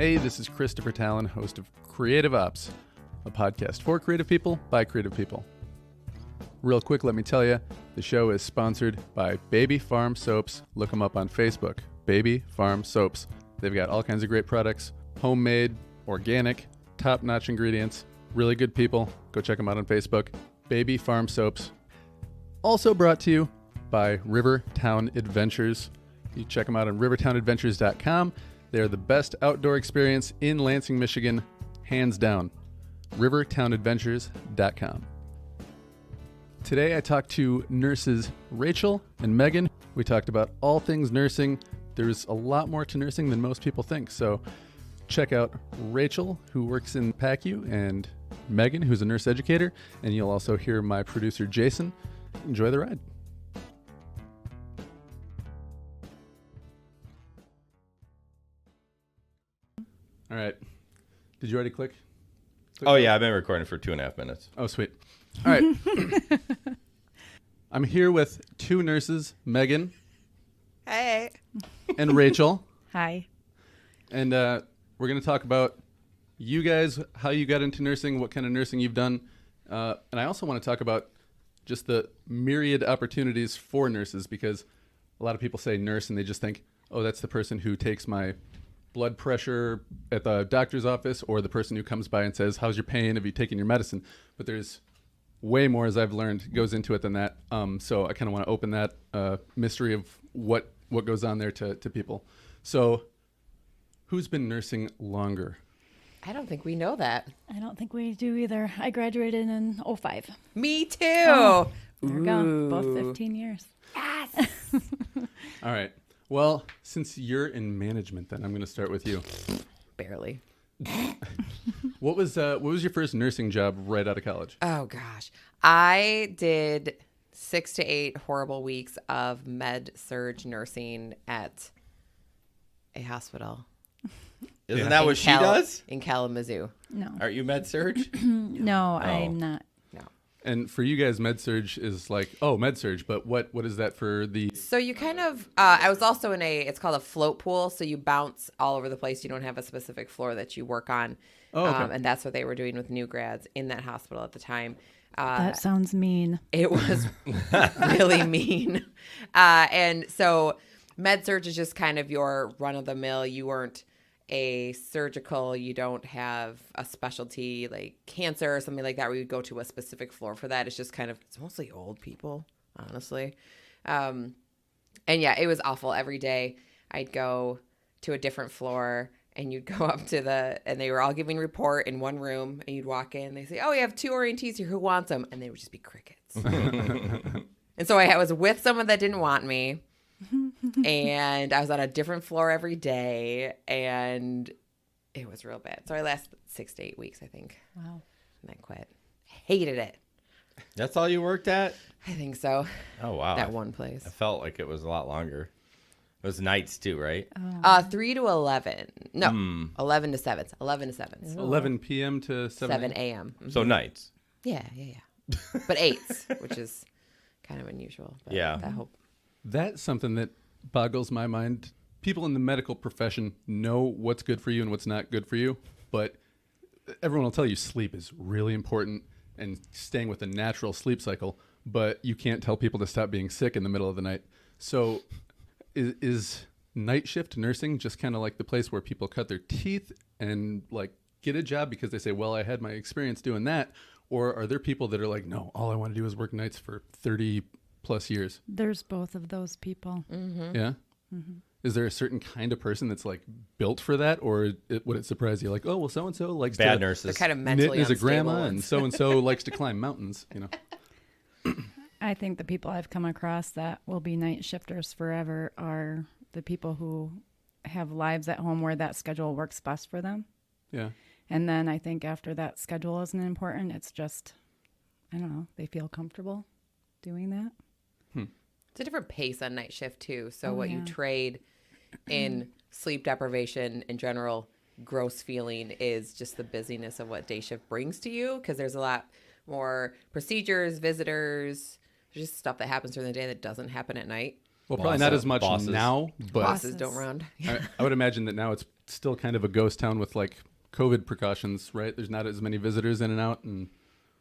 Hey, this is Christopher Talon, host of Creative Ops, a podcast for creative people by creative people. Real quick, let me tell you, the show is sponsored by Baby Farm Soaps. Look them up on Facebook, Baby Farm Soaps. They've got all kinds of great products, homemade, organic, top-notch ingredients, really good people. Go check them out on Facebook, Baby Farm Soaps. Also brought to you by Rivertown Adventures. You check them out on rivertownadventures.com. They're the best outdoor experience in Lansing, Michigan, hands down. rivertownadventures.com. Today I talked to nurses Rachel and Meaghan. We talked about all things nursing. There's a lot more to nursing than most people think. So check out Rachel, who works in PACU, and Meaghan, who's a nurse educator. And you'll also hear my producer, Jason. Enjoy the ride. All right. Did you already click? Oh, yeah. I've been recording for 2.5 minutes. Oh, sweet. All right. I'm here with two nurses, Meaghan. Hey. And Rachel. Hi. And we're going to talk about you guys, how you got into nursing, what kind of nursing you've done. And I also want to talk about just the myriad opportunities for nurses, because a lot of people say nurse and they just think, oh, that's the person who takes my blood pressure at the doctor's office, or the person who comes by and says, how's your pain? Have you taken your medicine? But there's way more, as I've learned, goes into it than that. So I kind of want to open that mystery of what goes on there to people. So who's been nursing longer? I don't think we know that. I don't think we do either. I graduated in 2005. Me too. Oh, there we go. Both 15 years. Yes. All right. Well, since you're in management, then I'm going to start with you. Barely. What was your first nursing job right out of college? Oh, gosh. I did 6 to 8 horrible weeks of med-surg nursing at a hospital. Isn't that what she does? In Kalamazoo. No. Aren't you med-surg? No, I'm not. No. And for you guys, med-surg is like, oh, med-surg, but what is that for the... So you kind of, I was also in it's called a float pool. So you bounce all over the place. You don't have a specific floor that you work on. Oh, okay. And that's what they were doing with new grads in that hospital at the time. That sounds mean. It was really mean. And so med-surg is just kind of your run-of-the-mill. You weren't a surgical, you don't have a specialty like cancer or something like that where you go to a specific floor for that. It's just kind of, it's mostly old people, honestly. And yeah, it was awful. Every day I'd go to a different floor and you'd go up to and they were all giving report in one room, and you'd walk in and they say, oh, we have 2 orientees here, who wants them? And they would just be crickets. And so I was with someone that didn't want me. And I was on a different floor every day, and it was real bad. So I lasted 6 to 8 weeks, I think. Wow. And I quit. Hated it. That's all you worked at? I think so. Oh, wow. That one place. I felt like it was a lot longer. It was nights too, right? 3 to 11. No, 11 to 7. 11 to 7. 11 p.m. to 7 a.m. So nights. Yeah. But 8s, which is kind of unusual. But Yeah. I hope. That's something that boggles my mind. People in the medical profession know what's good for you and what's not good for you, but everyone will tell you sleep is really important and staying with a natural sleep cycle, but you can't tell people to stop being sick in the middle of the night. So is night shift nursing just kind of like the place where people cut their teeth and like get a job because they say, well, I had my experience doing that? Or are there people that are like, no, all I want to do is work nights for 30 plus years? There's both of those people. Mm-hmm. Yeah. Mm-hmm. Is there a certain kind of person that's like built for that, or would it surprise you? Like, oh, well, so and so likes Bad to nurses. They're kind of knit mentally as a unstable grandma, ones. and so likes to climb mountains. You know. I think the people I've come across that will be night shifters forever are the people who have lives at home where that schedule works best for them. Yeah. And then I think after that schedule isn't important, it's just, I don't know, they feel comfortable doing that. It's a different pace on night shift too. So Yeah. you trade in sleep deprivation in general, gross feeling is just the busyness of what day shift brings to you, because there's a lot more procedures, visitors, just stuff that happens during the day that doesn't happen at night. Well, probably not as much bosses. now, but Bosses don't round. I would imagine that now it's still kind of a ghost town with like COVID precautions, right? There's not as many visitors in and out, and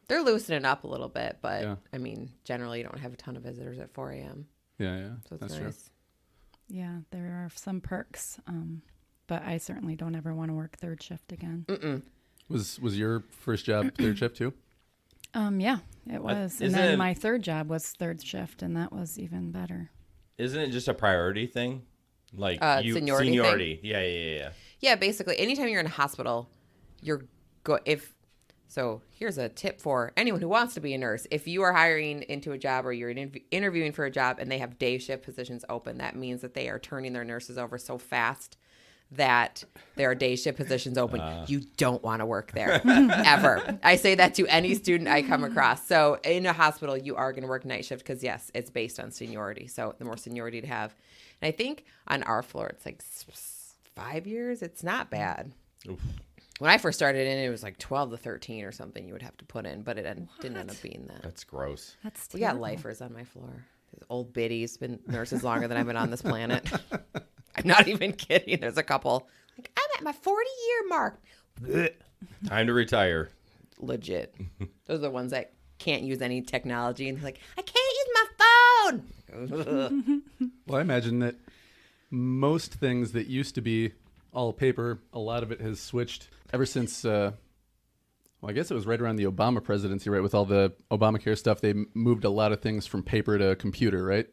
They're loosening up a little bit, but Yeah. I mean, generally you don't have a ton of visitors at 4 a.m. yeah, So it's that's nice. Yeah, there are some perks, but I certainly don't ever want to work third shift again. true. Was your first job third shift too? Yeah, it was. And isn't then it- my third job was third shift, and that was even better. Isn't it just a priority thing? Like Seniority thing? Yeah. Yeah, basically, anytime you're in a hospital, So here's a tip for anyone who wants to be a nurse. If you are hiring into a job or you're interviewing for a job and they have day shift positions open, that means that they are turning their nurses over so fast that there are day shift positions open. You don't want to work there ever. I say that to any student I come across. So in a hospital, you are going to work night shift because, yes, it's based on seniority. So the more seniority to have. And I think on our floor, it's like 5 years. It's not bad. Oof. When I first started in, it was like 12 to 13 or something you would have to put in, but it didn't end up being that. That's gross. That's We got terrible. lifers on my floor. These old biddies, been nurses longer than I've been on this planet. I'm not even kidding. There's a couple. Like, I'm at my 40-year mark. Time to retire. Legit. Those are the ones that can't use any technology. And they're like, I can't use my phone. Well, I imagine that most things that used to be all paper, a lot of it has switched ever since, well, I guess it was right around the Obama presidency, right? With all the Obamacare stuff, they moved a lot of things from paper to computer, right?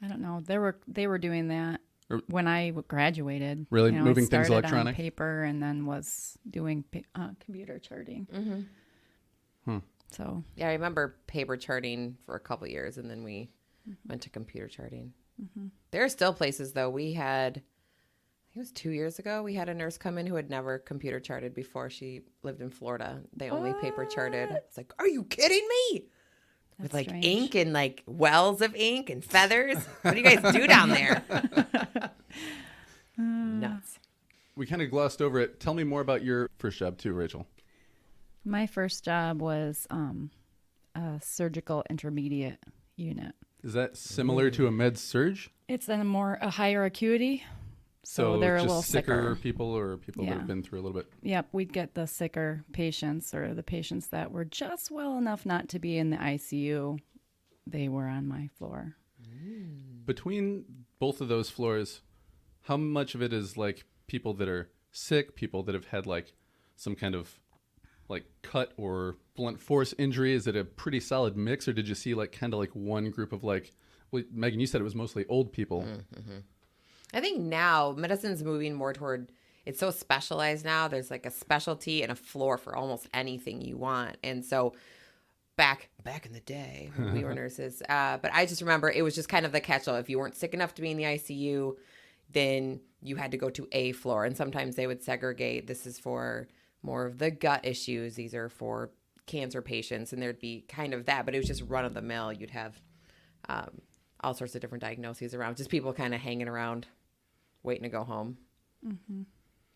I don't know. They were doing that when I graduated. Really? I Moving things started electronic? on paper and then was doing computer charting. So Yeah, I remember paper charting for a couple years, and then we went to computer charting. There are still places, though. We had, I think it was 2 years ago, we had a nurse come in who had never computer charted before. She lived in Florida. They only paper charted. It's like, are you kidding me? With that's like strange. ink and like wells of ink and feathers. What do you guys do down there? Nuts. We kind of glossed over it. Tell me more about your first job too, Rachel. My first job was a surgical intermediate unit. Is that similar to a med surge? It's a higher acuity, so they're a just little sicker sicker. people or people that Yeah. have been through a little bit. Yep, we'd get the sicker patients or the patients that were just well enough not to be in the ICU. They were on my floor. Between both of those floors, how much of it is like people that are sick, people that have had like some kind of like cut or blunt force injury? Is it a pretty solid mix, or did you see like kind of like one group of like, well, Megan, you said it was mostly old people. I think now medicine's moving more toward, it's so specialized now. There's like a specialty and a floor for almost anything you want. And so back in the day when we were nurses, but I just remember it was just kind of the catch-all. If you weren't sick enough to be in the ICU, then you had to go to a floor. And sometimes they would segregate. This is for more of the gut issues. These are for cancer patients. And there'd be kind of that, but it was just run of the mill. You'd have all sorts of different diagnoses around, just people kind of hanging around, waiting to go home.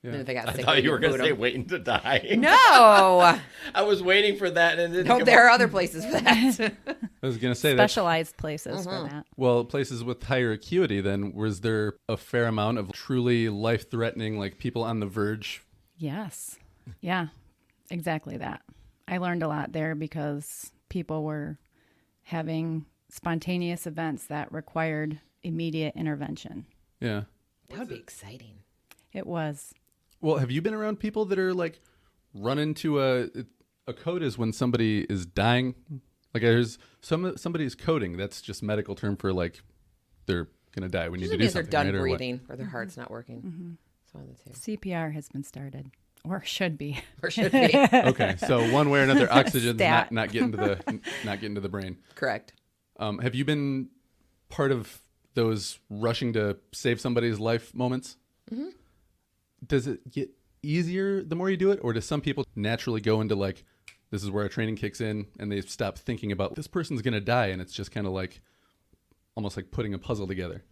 Yeah. And if they got I sick, thought you were going going to say waiting to die. No, I was waiting for that. And it didn't no, come there are up. other places for that. I was going to say that. Specialized places for that. Well, places with higher acuity, then, was there a fair amount of truly life-threatening, like people on the verge? Yes. Yeah, exactly that. I learned a lot there because people were having spontaneous events that required immediate intervention. Yeah. That would be exciting. It was. Well, have you been around people that are like run into a code is when somebody is dying? Like there's somebody's coding. That's just medical term for like they're gonna die. We need to Usually do means they're something. done right? Or what? breathing or their heart's not working. It's one of the two. CPR has been started, or should be. Or should be. Okay, so one way or another, oxygen's Stat. not getting to the brain. Correct. Have you been part of those rushing to save somebody's life moments? Mm-hmm. Does it get easier the more you do it, or does some people naturally go into like, this is where our training kicks in, and they stop thinking about this person's gonna die, and it's just kind of like, almost like putting a puzzle together?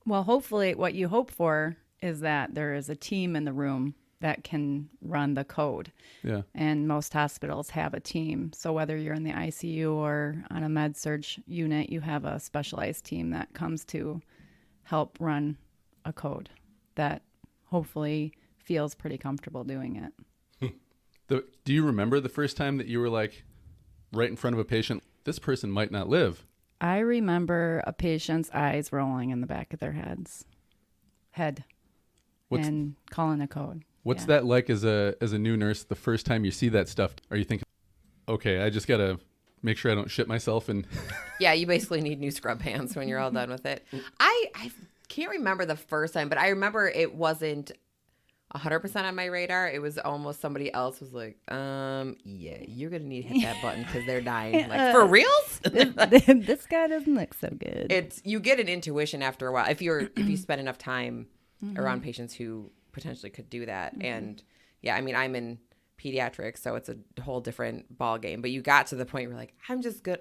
Well, hopefully what you hope for is that there is a team in the room that can run the code. Yeah. And most hospitals have a team. So whether you're in the ICU or on a med surge unit, you have a specialized team that comes to help run a code that hopefully feels pretty comfortable doing it. Do you remember the first time that you were like right in front of a patient? This person might not live. I remember a patient's eyes rolling in the back of their head and calling a code. What's that like as a new nurse? The first time you see that stuff, are you thinking, okay, I just gotta make sure I don't shit myself? And Yeah, you basically need new scrub hands when you're all done with it. I can't remember the first time, but I remember it wasn't 100% on my radar. It was almost somebody else was like, yeah, you're gonna need to hit that button because they're dying. Like, for reals? This guy doesn't look so good. You get an intuition after a while if you spend enough time around patients who potentially could do that. And yeah, I mean, I'm in pediatrics, so it's a whole different ball game. But you got to the point where you're like, I'm just gonna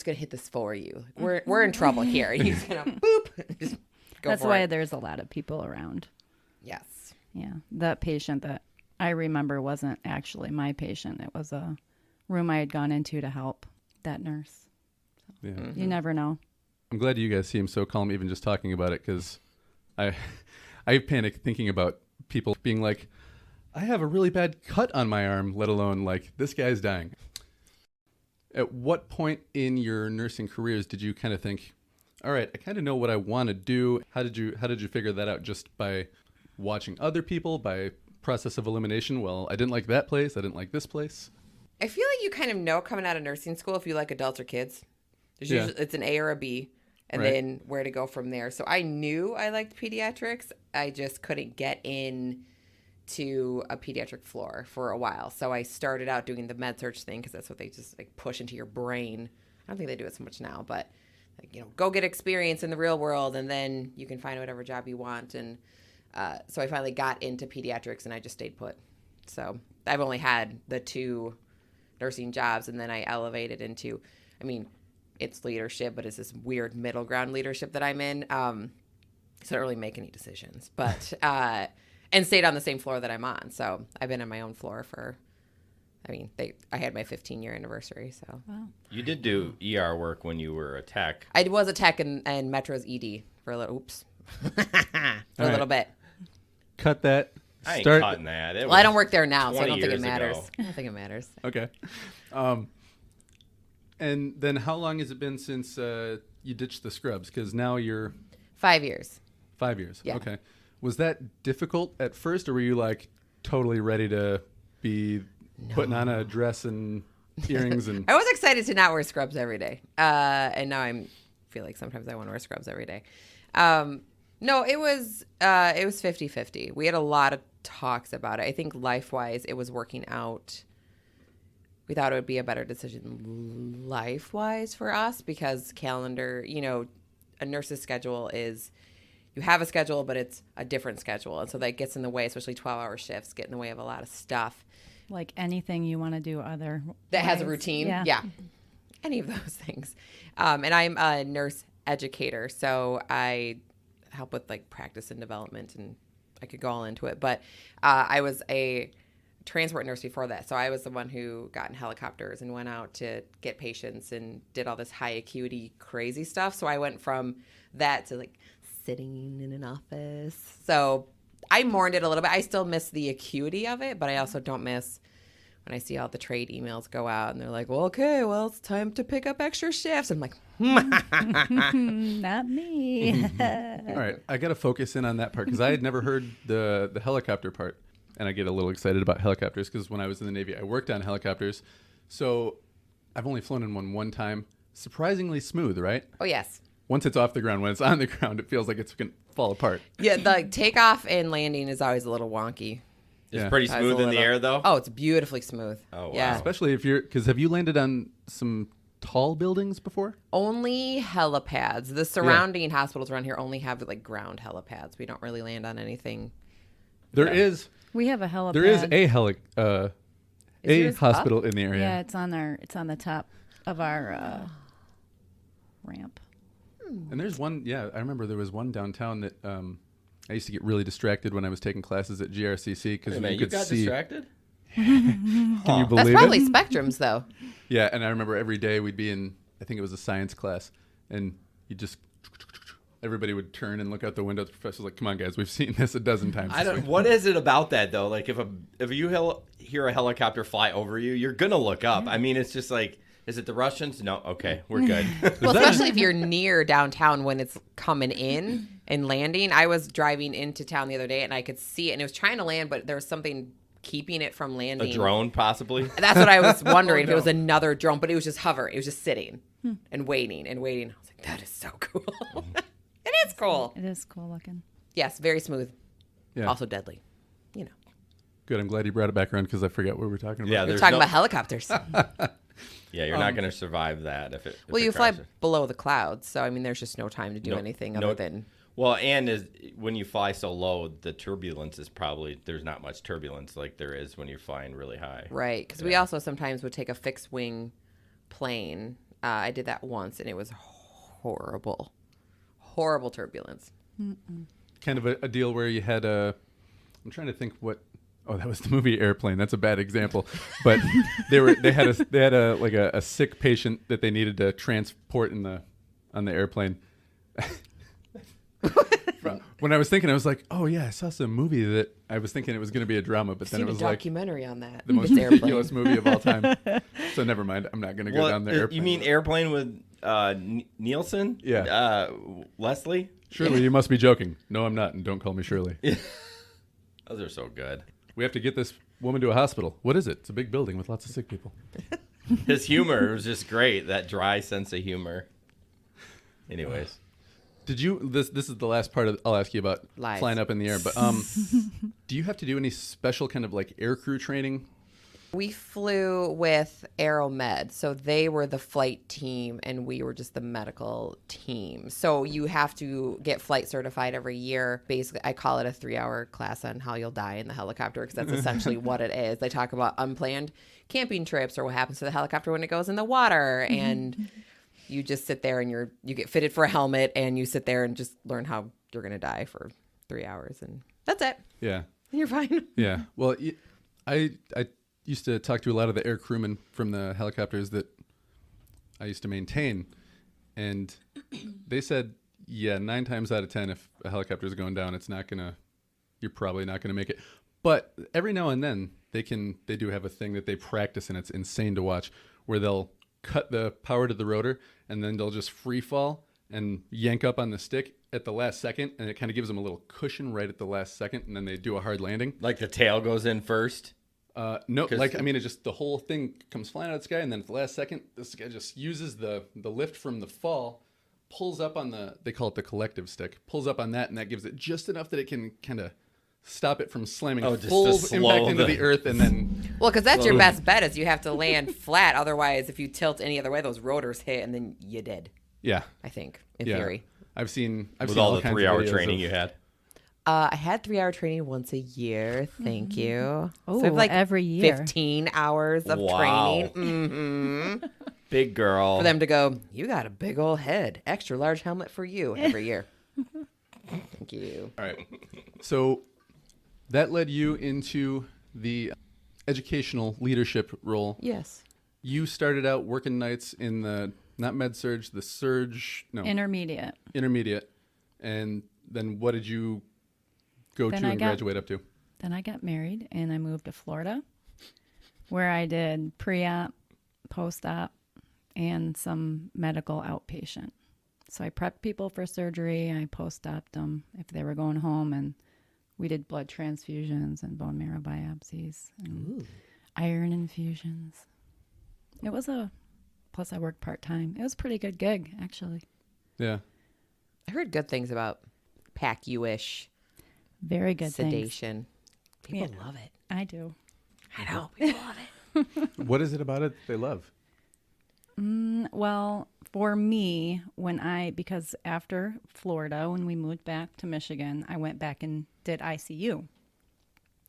hit this for you. Like, we're in trouble here. You're just gonna boop. Just go That's for why it. there's a lot of people around. Yes. Yeah, that patient that I remember wasn't actually my patient. It was a room I had gone into to help that nurse. yeah. You never know. I'm glad you guys seem so calm even just talking about it, because I panic thinking about people being like, I have a really bad cut on my arm, let alone like this guy's dying. At what point in your nursing careers did you kind of think, all right, I kind of know what I want to do? How did you figure that out? Just by watching other people, by process of elimination? Well, I didn't like that place. I didn't like this place. I feel like you kind of know coming out of nursing school if you like adults or kids. There's Yeah. usually, it's an A or a B, and Right. then where to go from there. So I knew I liked pediatrics. I just couldn't get in to a pediatric floor for a while. So I started out doing the med surg thing because that's what they just like push into your brain. I don't think they do it so much now, but like, go get experience in the real world, and then you can find whatever job you want. And so I finally got into pediatrics, and I just stayed put. So I've only had the 2 nursing jobs, and then I elevated into, I mean, it's leadership, but it's this weird middle ground leadership that I'm in. So I don't really make any decisions, but and stayed on the same floor that I'm on. So I've been on my own floor for, I had my 15-year anniversary. So Wow. You did do ER work when you were a tech. I was a tech in Metro's ED for a little, little bit. Cut that. I ain't cutting that. Well, I don't work there now, so I 20 don't think it years matters. ago. I don't think it matters. Okay. And then how long has it been since you ditched the scrubs? Because now you're 5 years. 5 years. Yeah. Okay. Was that difficult at first, or were you like totally ready to be putting on a dress and earrings? And I was excited to not wear scrubs every day. And now I feel like sometimes I want to wear scrubs every day. No, it was 50-50. We had a lot of talks about it. I think life-wise, it was working out. We thought it would be a better decision life-wise for us because calendar, a nurse's schedule is, you have a schedule, but it's a different schedule. And so that gets in the way, especially 12-hour shifts get in the way of a lot of stuff. Like anything you want to do other That has a routine. Yeah. Any of those things. And I'm a nurse educator, so I help with like practice and development, and I could go all into it. But I was a transport nurse before that. So I was the one who got in helicopters and went out to get patients and did all this high acuity crazy stuff. So I went from that to like sitting in an office. So I mourned it a little bit. I still miss the acuity of it, but I also don't miss when I see all the trade emails go out and they're like, well, okay, well, it's time to pick up extra shifts. I'm like, not me. all right, I got to focus in on that part because I had never heard the helicopter part. And I get a little excited about helicopters because when I was in the Navy, I worked on helicopters. So I've only flown in one time. Surprisingly smooth, right? oh, yes. Once it's off the ground, when it's on the ground, it feels like it's going to fall apart. Yeah, the takeoff and landing is always a little wonky. It's Yeah. pretty I was smooth a in the little- air, though. Oh, it's beautifully smooth. Oh, wow. Yeah. Especially if because have you landed on some tall buildings before? Only helipads. The surrounding hospitals around here only have like ground helipads. We don't really land on anything. There is We have a helipad. There is a yours hospital in the area. Yeah, it's on the top of our ramp. And there's one, I remember there was one downtown that I used to get really distracted when I was taking classes at GRCC because You could got see. distracted? Can you That's believe probably it? spectrums, though. Yeah, and I remember every day we'd be in, I think it was a science class, and everybody would turn and look out the window. The professor's like, "Come on, guys, we've seen this a dozen times." I this don't. week." What is it about that though? Like if you hear a helicopter fly over you, you're gonna look up. I mean, it's just like, is it the Russians? No. Okay, we're good. Well, especially if you're near downtown when it's coming in and landing. I was driving into town the other day and I could see it, and it was trying to land, but there was something keeping it from landing. A drone, possibly. That's what I was wondering, if it was another drone, but it was just hovering. It was just sitting and waiting and waiting. I was like, that is so cool. It is cool. It is cool looking. Yes, very smooth. Yeah. Also deadly. You know. Good. I'm glad you brought it back around because I forgot what we were talking about. Yeah, We're there's talking no- about helicopters. Yeah, you're not gonna survive that if it. Well, if you it fly crashes. below the clouds, so I mean, there's just no time to do No- anything no- other than. Well, and when you fly so low, the turbulence is probably there's not much turbulence like there is when you're flying really high. Right, because we also sometimes would take a fixed wing plane. I did that once, and it was horrible. Horrible turbulence. Kind of a deal where you had a. I'm trying to think what. Oh, that was the movie Airplane. That's a bad example, but they had a sick patient that they needed to transport on the airplane. When I was thinking, I was like, oh yeah, I saw some movie that I was thinking it was going to be a drama, but then Seen it a was like documentary on that. the most Airplane. ridiculous movie of all time. So never mind. I'm not going to go down the airplane. You mean Airplane with Nielsen? Yeah. Leslie? Shirley, you must be joking. No, I'm not, and don't call me Shirley. Those are so good. We have to get this woman to a hospital. What is it? It's a big building with lots of sick people. His humor was just great. That dry sense of humor. Anyways. Did you? This is the last part I'll ask you about Lies. flying up in the air. But do you have to do any special kind of like air crew training? We flew with AeroMed, so they were the flight team, and we were just the medical team. So you have to get flight certified every year. Basically, I call it a 3-hour class on how you'll die in the helicopter, because that's essentially what it is. They talk about unplanned camping trips or what happens to the helicopter when it goes in the water, and you just sit there and you get fitted for a helmet, and you sit there and just learn how you're going to die for 3 hours, and that's it. Yeah. And you're fine. Yeah. Well, I used to talk to a lot of the air crewmen from the helicopters that I used to maintain, and they said, yeah, 9 times out of 10, if a helicopter is going down, you're probably not gonna make it. But every now and then they do have a thing that they practice, and it's insane to watch, where they'll cut the power to the rotor and then they'll just free fall and yank up on the stick at the last second, and it kind of gives them a little cushion right at the last second, and then they do a hard landing. Like the tail goes in first? No, it just the whole thing comes flying out of the sky, and then at the last second, this guy just uses the lift from the fall, pulls up on they call it the collective stick, pulls up on that, and that gives it just enough that it can kind of stop it from slamming full impact into the earth, and then... Well, because that's your best bet, is you have to land flat. Otherwise, if you tilt any other way, those rotors hit, and then you did. Yeah. I think, in theory. I've seen With all the kinds of 3-hour videos training of- you had. I had 3-hour training once a year. Thank you. Oh, I have every year. 15 hours of Wow. training. Big girl. For them to go, you got a big old head. Extra large helmet for you every year. Thank you. All right. So that led you into the educational leadership role. Yes. You started out working nights in the, not med-surg, the surge, no, Intermediate. intermediate. And then what did you go Then to I and got- graduate up to? Then I got married and I moved to Florida, where I did pre-op, post-op, and some medical outpatient. So I prepped people for surgery. I post-oped them if they were going home, and we did blood transfusions and bone marrow biopsies and iron infusions. It was plus I worked part-time. It was a pretty good gig, actually. Yeah. I heard good things about PACU-ish Very good things. sedation. People Yeah. love it. I do. I know. People love it. What is it about it they love? Well, for me, because after Florida, when we moved back to Michigan, I went back and did ICU,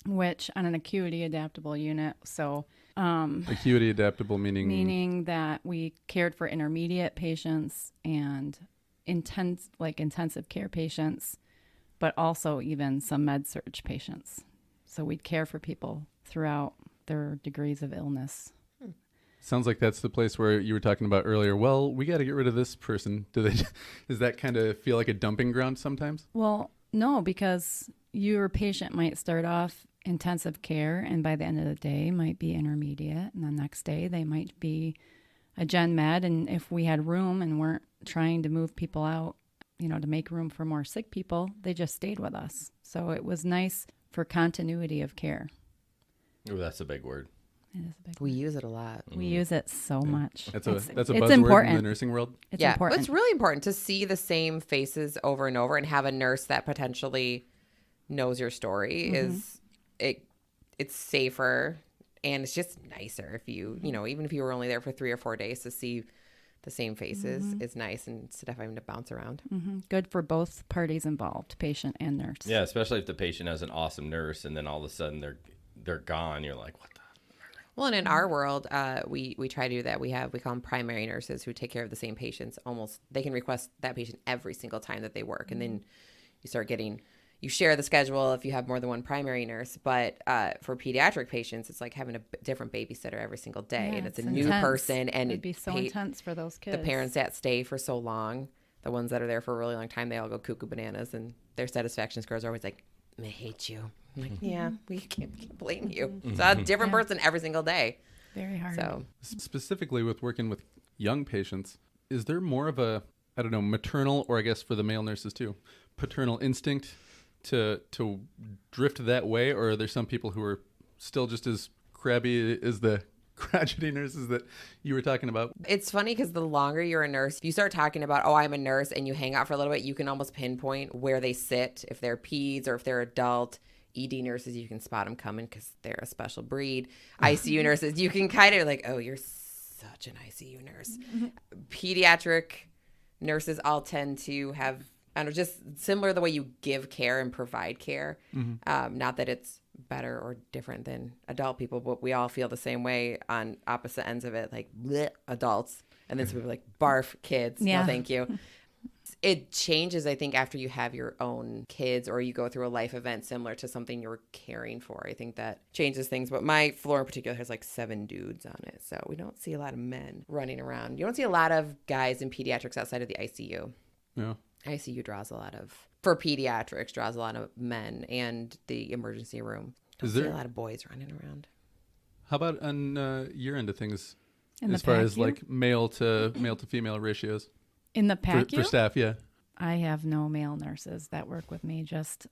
which on an acuity adaptable unit. So, Acuity adaptable meaning that we cared for intermediate patients and intensive care patients but also even some med-surg patients. So we'd care for people throughout their degrees of illness. Sounds like that's the place where you were talking about earlier. Well, we got to get rid of this person. Does that kind of feel like a dumping ground sometimes? Well, no, because your patient might start off intensive care and by the end of the day might be intermediate. And the next day they might be a gen med. And if we had room and weren't trying to move people out, to make room for more sick people, they just stayed with us. So it was nice for continuity of care. Oh, that's a big word. It is a big We use it a lot. We use it so much. That's a it's buzzword important. in the nursing world. It's yeah, important. it's really important to see the same faces over and over and have a nurse that potentially knows your story. It's safer and it's just nicer if you even if you were only there for 3 or 4 days, to see the same faces is nice instead of having to bounce around. Good for both parties involved, patient and nurse. Yeah, especially if the patient has an awesome nurse and then all of a sudden they're gone. You're like, what the? Well, and in our world, we try to do that. We call them primary nurses who take care of the same patients. They can request that patient every single time that they work. And then you share the schedule if you have more than one primary nurse. But for pediatric patients, it's like having a different babysitter every single day. Yeah, and it's a intense. new person. And it'd be so intense for those kids. The parents that stay for so long, the ones that are there for a really long time, they all go cuckoo bananas. And their satisfaction scores are always like, I hate you. I'm like, yeah, we can't blame you. It's a different person every single day. Very hard. So Specifically with working with young patients, is there more of a, maternal, or I guess for the male nurses too, paternal instinct to drift that way? Or are there some people who are still just as crabby as the crotchety nurses that you were talking about? it's funny because the longer you're a nurse, if you start talking about, oh, I'm a nurse, and you hang out for a little bit, you can almost pinpoint where they sit, if they're peds or if they're adult. ED nurses, you can spot them coming because they're a special breed. ICU nurses, you can kind of like, oh, you're such an ICU nurse. Pediatric nurses all tend to have, just similar the way you give care and provide care. Not that it's better or different than adult people, but we all feel the same way on opposite ends of it, like bleh, adults. And then some people are like, barf, kids. Yeah. No, thank you. It changes, I think, after you have your own kids or you go through a life event similar to something you're caring for. I think that changes things. But my floor in particular has like 7 dudes on it. So we don't see a lot of men running around. You don't see a lot of guys in pediatrics outside of the ICU. Yeah. ICU draws a lot of men, and the emergency room. Don't see a lot of boys running around. How about on your end of things, In as the far PACU? as like male to female ratios In the PACU? for staff? Yeah. I have no male nurses that work with me, just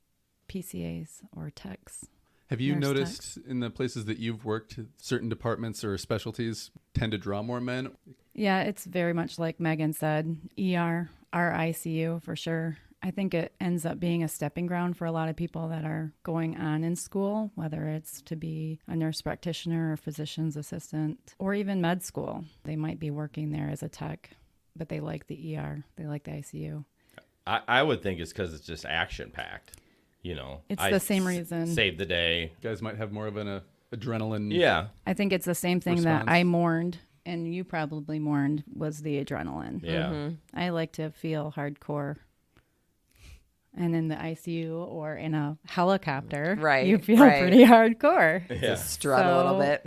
PCAs or techs. Have you Nurse noticed in the places that you've worked, certain departments or specialties tend to draw more men? Yeah, it's very much like Megan said, ER, our ICU for sure. I think it ends up being a stepping ground for a lot of people that are going on in school, whether it's to be a nurse practitioner or physician's assistant, or even med school. They might be working there as a tech, but they like the ER, they like the ICU. I would think it's because it's just action-packed. It's the same reason. Save the day. Guys might have more of an adrenaline. Yeah. I think it's the same thing Response. that I mourned, and you probably mourned, was the adrenaline. Yeah. I like to feel hardcore. And in the ICU or in a helicopter, Right, you feel right. pretty hardcore. Yeah. Strut a little bit.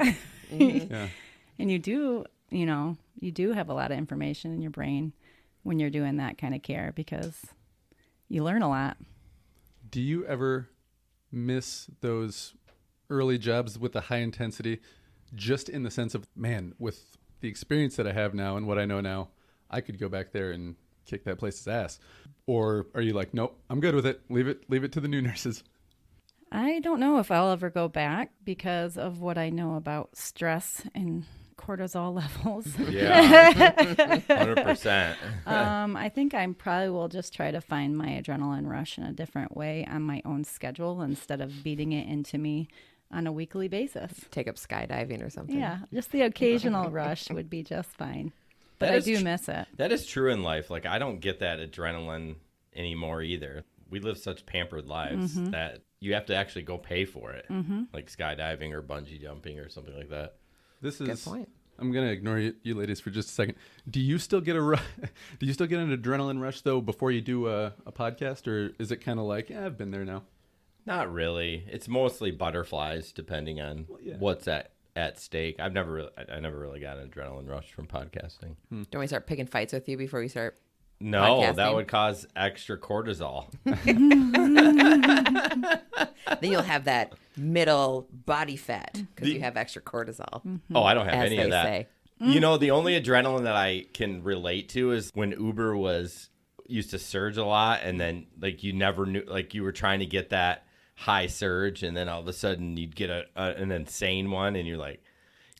Yeah. And you do have a lot of information in your brain when you're doing that kind of care because you learn a lot. Do you ever miss those early jobs with the high intensity, just in the sense of, man, with the experience that I have now and what I know now, I could go back there and kick that place's ass? Or are you like, nope, I'm good with it. Leave it to the new nurses? I don't know if I'll ever go back because of what I know about stress and cortisol levels. Yeah. 100%. I think I probably will just try to find my adrenaline rush in a different way on my own schedule instead of beating it into me on a weekly basis. Take up skydiving or something. Yeah, just the occasional rush would be just fine. But That I is do miss it. That is true in life. Like, I don't get that adrenaline anymore either. We live such pampered lives that you have to actually go pay for it, like skydiving or bungee jumping or something like that. This Good is point. I'm gonna ignore you ladies for just a second. Do you still get an adrenaline rush though before you do a podcast, or is it kind of like, yeah, I've been there now? Not really. It's mostly butterflies, depending on what's at stake. I never really got an adrenaline rush from podcasting. Don't we start picking fights with you before you start? No, Podcasting? that would cause extra cortisol. Then you'll have that middle body fat because you have extra cortisol. Oh, I don't have As any they of that. say. You know, the only adrenaline that I can relate to is when Uber used to surge a lot, and then like you never knew, like you were trying to get that high surge, and then all of a sudden you'd get an insane one, and you're like,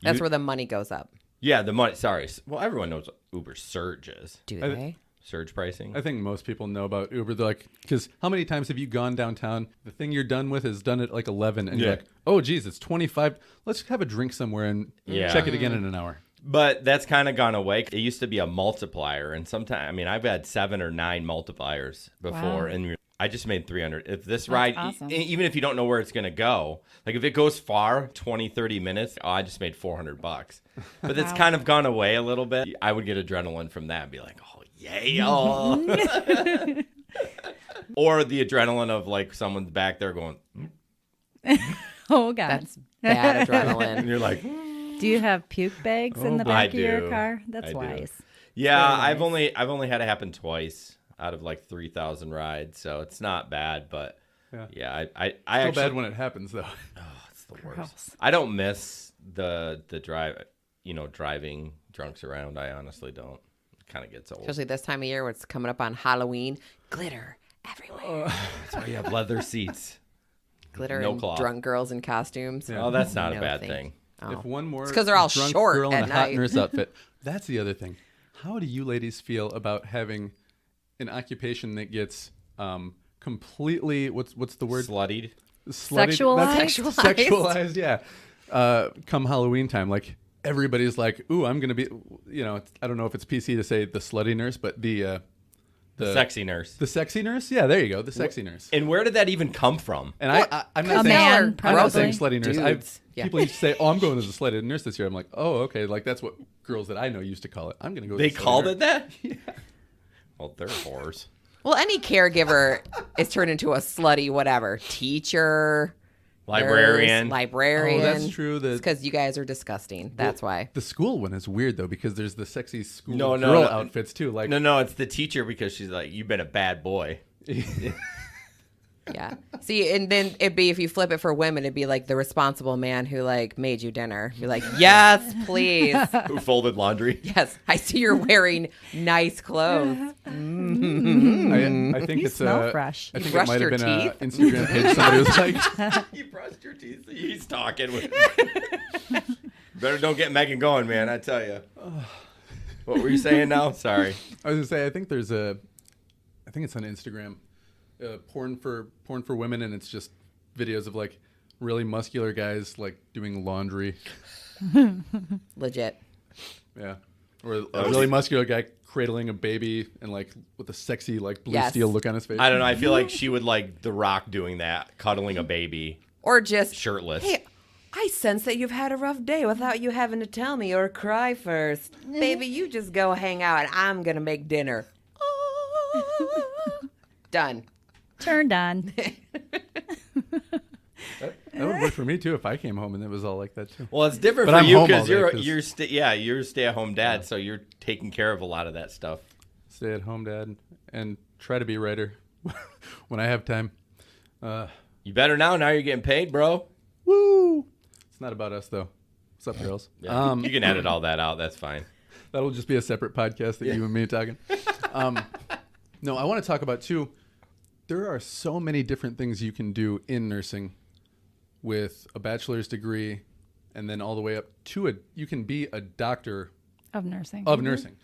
That's where the money goes up. yeah, the money. Sorry, well, everyone knows what Uber surge is. Do they? Surge pricing. I think most people know about Uber. They're like, because how many times have you gone downtown? The thing you're done with is done at like 11, and you're like, oh, geez, it's 25. Let's have a drink somewhere and check it again in an hour. But that's kind of gone away. It used to be a multiplier, and sometimes, I mean, I've had 7 or 9 multipliers before, and I just made 300. If this ride, awesome. Even if you don't know where it's going to go, like if it goes far, 20, 30 minutes, I just made $400. But it's kind of gone away a little bit. I would get adrenaline from that and be like, oh, yay. Oh. Or the adrenaline of like someone's back there going, Oh, God. That's bad and adrenaline. you're like, Do you have puke bags in the I back of your do. car? That's I do. wise. yeah, Very I've only had it happen twice out of like 3,000 rides, so it's not bad. But yeah, I Still actually bad when it happens though. it's the worst. Gross. I don't miss the drive, driving drunks around. I honestly don't. It kind of gets old. Especially this time of year when it's coming up on Halloween. Glitter everywhere. That's why you have leather seats. Glitter no and cloth. drunk girls in costumes. Oh, that's not a No, bad thank thing. Oh. If one more It's 'cause they're all drunk short girl in at a hot night. nurse outfit. That's the other thing. How do you ladies feel about having an occupation that gets completely what's the word? Sluttied. Sexualized? Sexualized, yeah. Come Halloween time, like everybody's like, "Ooh, I'm gonna be," I don't know if it's PC to say the slutty nurse, but the Sexy nurse. the sexy nurse. Yeah, there you go, the sexy nurse. And where did that even come from? And I'm A not saying man, I'm not saying probably. slutty nurse. Dudes. Yeah. People used to say, "Oh, I'm going as a slutty nurse this year." I'm like, "Oh, okay." Like that's what girls that I know used to call it. I'm gonna go. They as a slutty called nurse. it that? Yeah. Well, they're whores. Well, any caregiver is turned into a slutty whatever. Teacher. Librarian. Nurse, librarian. Oh, that's true. It's because you guys are disgusting. That's why. The school one is weird though because there's the sexy school No, girl no. outfits too. Like No, it's the teacher because she's like, you've been a bad boy. Yeah. See, and then it'd be, if you flip it for women, it'd be like the responsible man who like made you dinner. Be like, yes, please. Who folded laundry. Yes, I see you're wearing nice clothes. I think You it's smell fresh. I You think it brushed might have your been an teeth? Instagram page. Somebody was like, You brushed your teeth. He's talking. Better don't get Megan going, man. I tell you. What were you saying now? Sorry. I was gonna say I think it's on Instagram, porn for women, and it's just videos of like really muscular guys like doing laundry. Legit. Yeah, or a really muscular guy cradling a baby and like with a sexy like blue steel look on his face. I don't know. I feel like she would like The Rock doing that, cuddling a baby, Or just, shirtless. hey, I sense that you've had a rough day without you having to tell me or cry first. Baby, you just go hang out and I'm going to make dinner. Done. Turned on. That would work for me too if I came home and it was all like that too. Well, it's different But for I'm you home all because day you're a stay-at-home dad, so you're taking care of a lot of that stuff. Stay at home dad and try to be a writer when I have time. You better now. Now you're getting paid, bro. Woo! It's not about us though. What's up, girls? Yeah, you can edit all that out. That's fine. That'll just be a separate podcast that you and me are talking. No, I want to talk about too. There are so many different things you can do in nursing with a bachelor's degree, and then all the way up to you can be a doctor Of nursing. of nursing.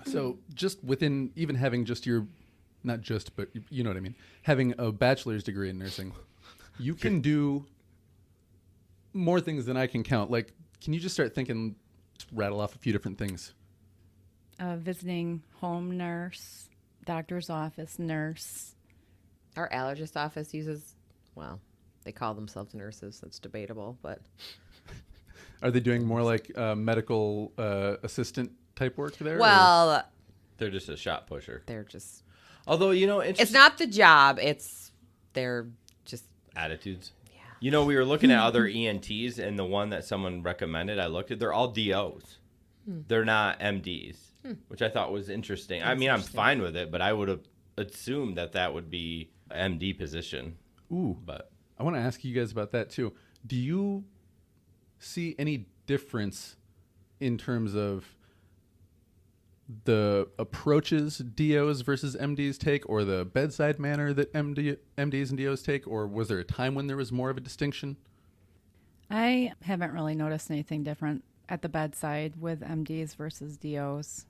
So just within even having just your, not just, but you know what I mean, having a bachelor's degree in nursing, you can do more things than I can count. Like, can you just start thinking, rattle off a few different things? Visiting home nurse, doctor's office nurse. Our allergist office uses, well, they call themselves nurses. That's debatable, but Are they doing more like medical assistant type work there? Well, They're just a shot pusher. they're just. Although, It's not the job. They're just. attitudes. Yeah. We were looking at other ENTs, and the one that someone recommended, I looked at, they're all DOs. They're not MDs, which I thought was interesting. I mean, I'm fine with it, but I would have assumed that would be an MD position. Ooh, But I want to ask you guys about that too. Do you see any difference in terms of the approaches DOs versus MDs take, or the bedside manner that MDs and DOs take, or was there a time when there was more of a distinction? I haven't really noticed anything different at the bedside with MDs versus DOs.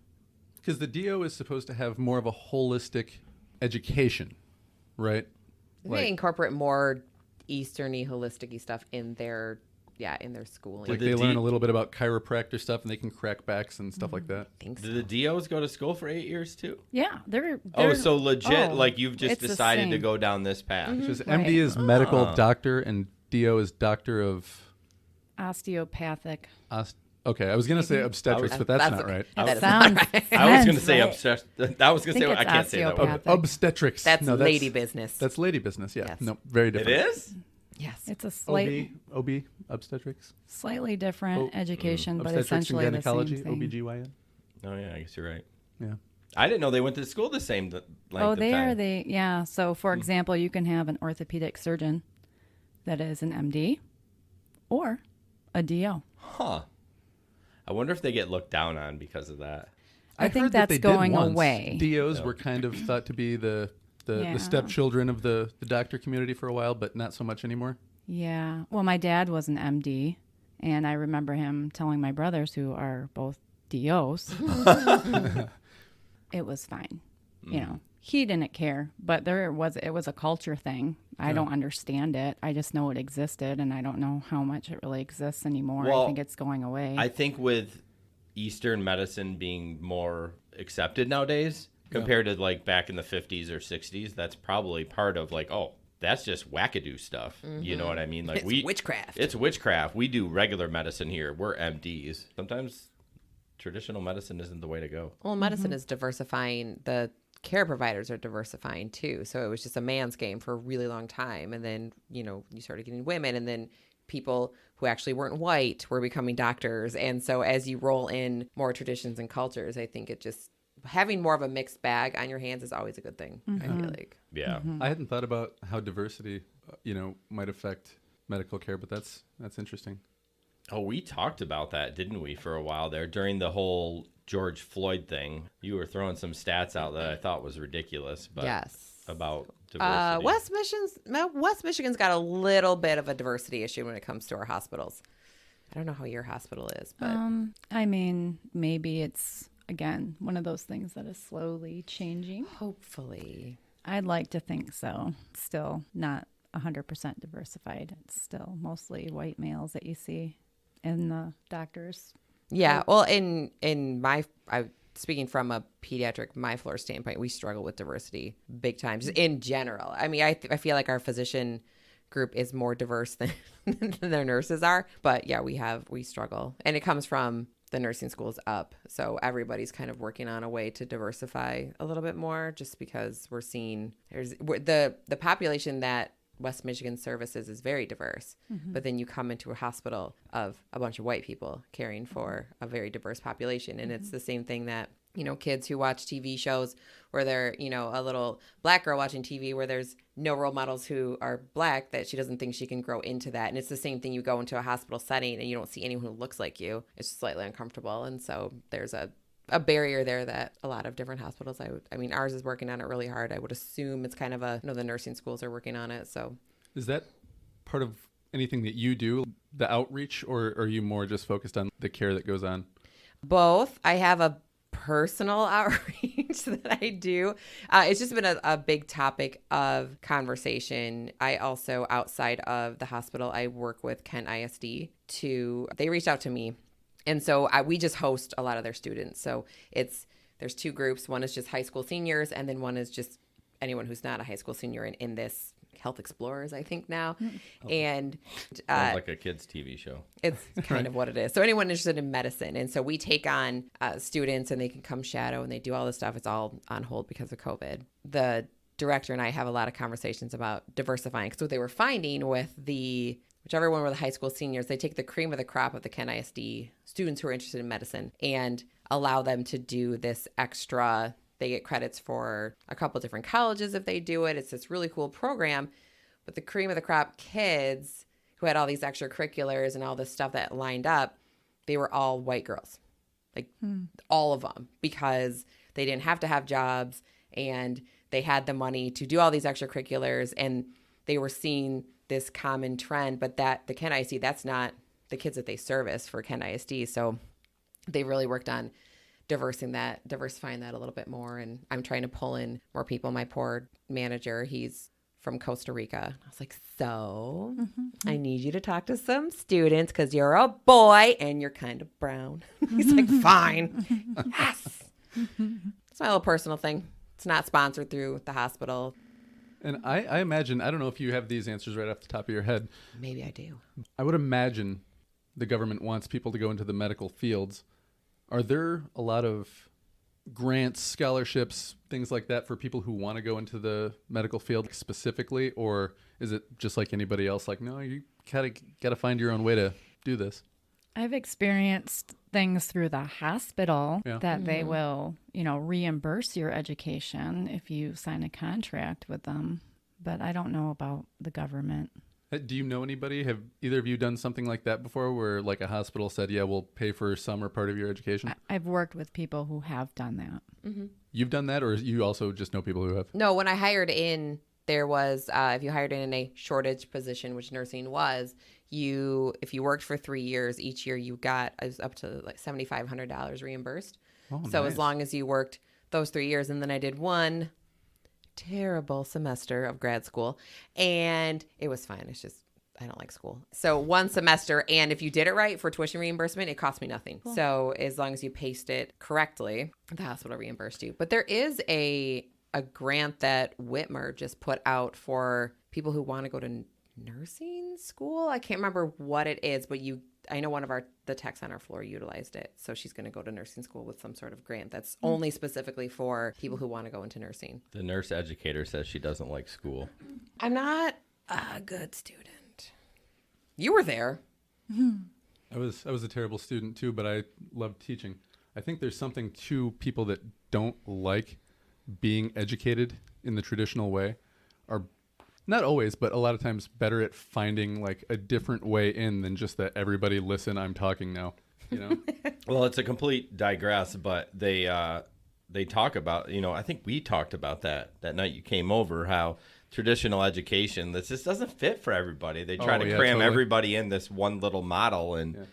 Because the DO is supposed to have more of a holistic education, right? They incorporate more Eastern-y, holistic-y stuff in their schooling. Like Did they the learn a little bit about chiropractor stuff, and they can crack backs and stuff like that. I think so. did the DOs go to school for 8 years too? Yeah, they're Oh, so legit, like you've just it's the decided to same. go down this path. Because Right. MD is medical doctor and DO is doctor of... osteopathic. Okay, I was going to say obstetrics, but that's not right. That is Sounds not right. I was going to sense, say right? obsessed. I was going to say think I it's can't say that word. osteopathic. Obstetrics. That's No, lady business. That's lady business, yeah. Yes. No, very It different. is? Yes. It's a OB, obstetrics, slightly different education, but obstetrics and essentially the gynecology, same thing. OBGYN. Oh yeah, I guess you're right. Yeah. I didn't know they went to school the same length Oh, of they time. are. Yeah. So, for example, you can have an orthopedic surgeon that is an MD or a DO. Huh. I wonder if they get looked down on because of that. I think heard that that's they did going once. away. DOs were kind of thought to be the Yeah. stepchildren of the doctor community for a while, but not so much anymore. Yeah. Well, my dad was an MD, and I remember him telling my brothers, who are both DOs, it was fine. You know, he didn't care, but it was a culture thing. I don't understand it. I just know it existed, and I don't know how much it really exists anymore. Well, I think it's going away. I think with Eastern medicine being more accepted nowadays compared to like back in the 50s or 60s, that's probably part of like, oh, that's just wackadoo stuff. You know what I mean? Like It's witchcraft. It's witchcraft. We do regular medicine here. We're MDs. Sometimes traditional medicine isn't the way to go. Well, medicine is diversifying. The care providers are diversifying too. So it was just a man's game for a really long time. And then, you started getting women, and then people who actually weren't white were becoming doctors. And so as you roll in more traditions and cultures, I think having more of a mixed bag on your hands is always a good thing. I feel like. Yeah. I hadn't thought about how diversity, might affect medical care, but that's interesting. Oh, we talked about that, didn't we, for a while there during the whole George Floyd thing. You were throwing some stats out that I thought was ridiculous, but Yes. about diversity. West Michigan's got a little bit of a diversity issue when it comes to our hospitals. I don't know how your hospital is, but I mean, maybe it's, again, one of those things that is slowly changing. hopefully. I'd like to think so. Still not 100% diversified. It's still mostly white males that you see in the doctors. Yeah. Well, speaking from a pediatric MyFloor standpoint, we struggle with diversity big time, just in general. I mean, I feel like our physician group is more diverse than their nurses are, but yeah, we struggle, and it comes from the nursing schools up. So everybody's kind of working on a way to diversify a little bit more, just because we're seeing the population that West Michigan services is very diverse, but then you come into a hospital of a bunch of white people caring for a very diverse population. And it's the same thing that, kids who watch TV shows where they're, a little black girl watching TV where there's no role models who are black, that she doesn't think she can grow into that. And it's the same thing. You go into a hospital setting and you don't see anyone who looks like you. It's slightly uncomfortable. And so there's a barrier there that a lot of different hospitals, I mean, ours is working on it really hard. I would assume it's kind of the nursing schools are working on it. So Is that part of anything that you do, the outreach, or are you more just focused on the care that goes on? both. I have a personal outreach that I do. It's just been a big topic of conversation. I also, outside of the hospital, I work with Kent ISD they reached out to me. And so we just host a lot of their students. So there's two groups. One is just high school seniors, and then one is just anyone who's not a high school senior in this Health Explorers, I think now. And Sounds like a kid's TV show. it's kind of what it is. So anyone interested in medicine. And so we take on students and they can come shadow and they do all this stuff. It's all on hold because of COVID. The director and I have a lot of conversations about diversifying. Because what they were finding with whichever one were the high school seniors, they take the cream of the crop of the Kent ISD students who are interested in medicine and allow them to do this extra. They get credits for a couple different colleges if they do it. It's this really cool program. But the cream of the crop kids who had all these extracurriculars and all this stuff that lined up, they were all white girls, like all of them, because they didn't have to have jobs and they had the money to do all these extracurriculars, and they were seeing this common trend. But the Kent ISD, that's not the kids that they service for Kent ISD. So they really worked on diversifying that a little bit more. And I'm trying to pull in more people. My poor manager, he's from Costa Rica. I was like, I need you to talk to some students because you're a boy and you're kind of brown. He's like, fine. Yes. It's my little personal thing. It's not sponsored through the hospital. And I imagine, I don't know if you have these answers right off the top of your head. Maybe I do. I would imagine the government wants people to go into the medical fields. Are there a lot of grants, scholarships, things like that for people who want to go into the medical field specifically? Or is it just like anybody else? Like, no, you got to find your own way to do this. I've experienced things through the hospital that they will, reimburse your education if you sign a contract with them. But I don't know about the government. Do you know anybody? Have either of you done something like that before where like a hospital said, yeah, we'll pay for some or part of your education? I've worked with people who have done that. Mm-hmm. You've done that, or you also just know people who have? No, when I hired in, there was, if you hired in a shortage position, which nursing was, if you worked for 3 years, each year you got up to like $7,500 reimbursed. Oh, so nice. as long as you worked those 3 years, and then I did one terrible semester of grad school, and it was fine. It's just I don't like school. So one semester, and if you did it right for tuition reimbursement, it cost me nothing. Cool. So as long as you paced it correctly, the hospital reimbursed you. But there is a grant that Whitmer just put out for people who want to go to nursing school. I can't remember what it is, but I know one of the techs on our floor utilized it. So she's going to go to nursing school with some sort of grant that's only specifically for people who want to go into nursing. The nurse educator says she doesn't like school. I'm not a good student. You were there. I was a terrible student too, but I loved teaching. I think there's something to people that don't like being educated in the traditional way are not always, but a lot of times better at finding like a different way in than just that everybody listen, I'm talking now, Well, it's a complete digress, but they talk about, I think we talked about that night you came over, how traditional education, this just doesn't fit for everybody. They try to cram everybody in this one little model. And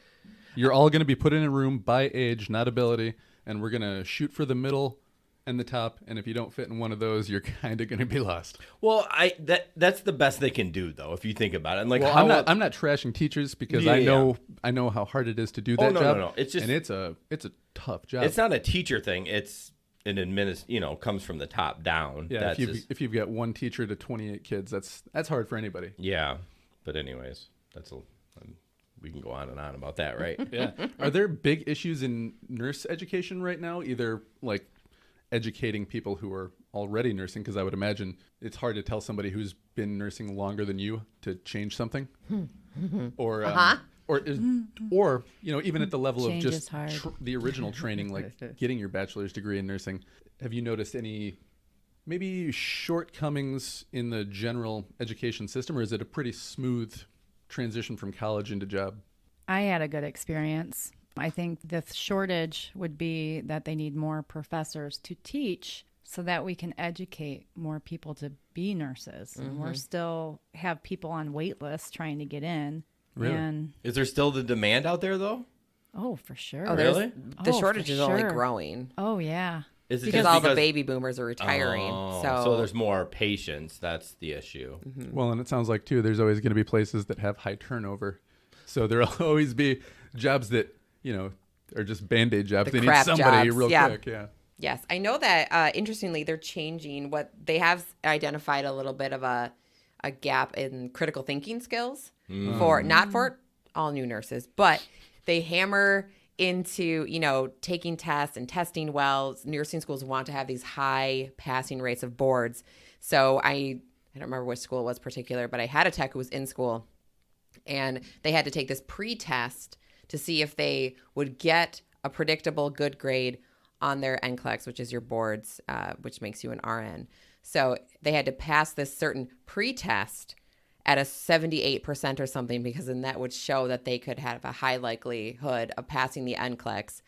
you're all going to be put in a room by age, not ability, and we're going to shoot for the middle and the top, and if you don't fit in one of those, you're kind of going to be lost. Well, that's the best they can do, though, if you think about it. And I'm not trashing teachers because I know how hard it is to do that job. No. It's just, and it's a tough job. It's not a teacher thing. It's an comes from the top down. Yeah, if you've got one teacher to 28 kids, that's hard for anybody. Yeah, but anyways, we can go on and on about that, right? Yeah. Are there big issues in nurse education right now? Either like educating people who are already nursing, because I would imagine it's hard to tell somebody who's been nursing longer than you to change something, or even at the level Change of just the original training, like getting your bachelor's degree in nursing. Have you noticed any maybe shortcomings in the general education system, or is it a pretty smooth transition from college into job? I had a good experience. I think the shortage would be that they need more professors to teach so that we can educate more people to be nurses. Mm-hmm. And we're still have people on wait lists trying to get in. Really? And is there still the demand out there, though? Oh, for sure. Oh, really? The shortage is only growing. Oh, yeah. Is it because all the baby boomers are retiring. So there's more patients. That's the issue. Mm-hmm. Well, and it sounds like, too, there's always going to be places that have high turnover. So there'll always be jobs that are just Band-Aid jobs. They need somebody jobs. real quick. Yeah. Yes. I know that, interestingly, they're changing what they have identified a little bit of a a gap in critical thinking skills not for all new nurses, but they hammer into, taking tests and testing well. Nursing schools want to have these high passing rates of boards. So I don't remember which school it was particular, but I had a tech who was in school, and they had to take this pre-test to see if they would get a predictable good grade on their NCLEX, which is your boards, which makes you an RN. So they had to pass this certain pre-test at a 78% or something, because then that would show that they could have a high likelihood of passing the NCLEX.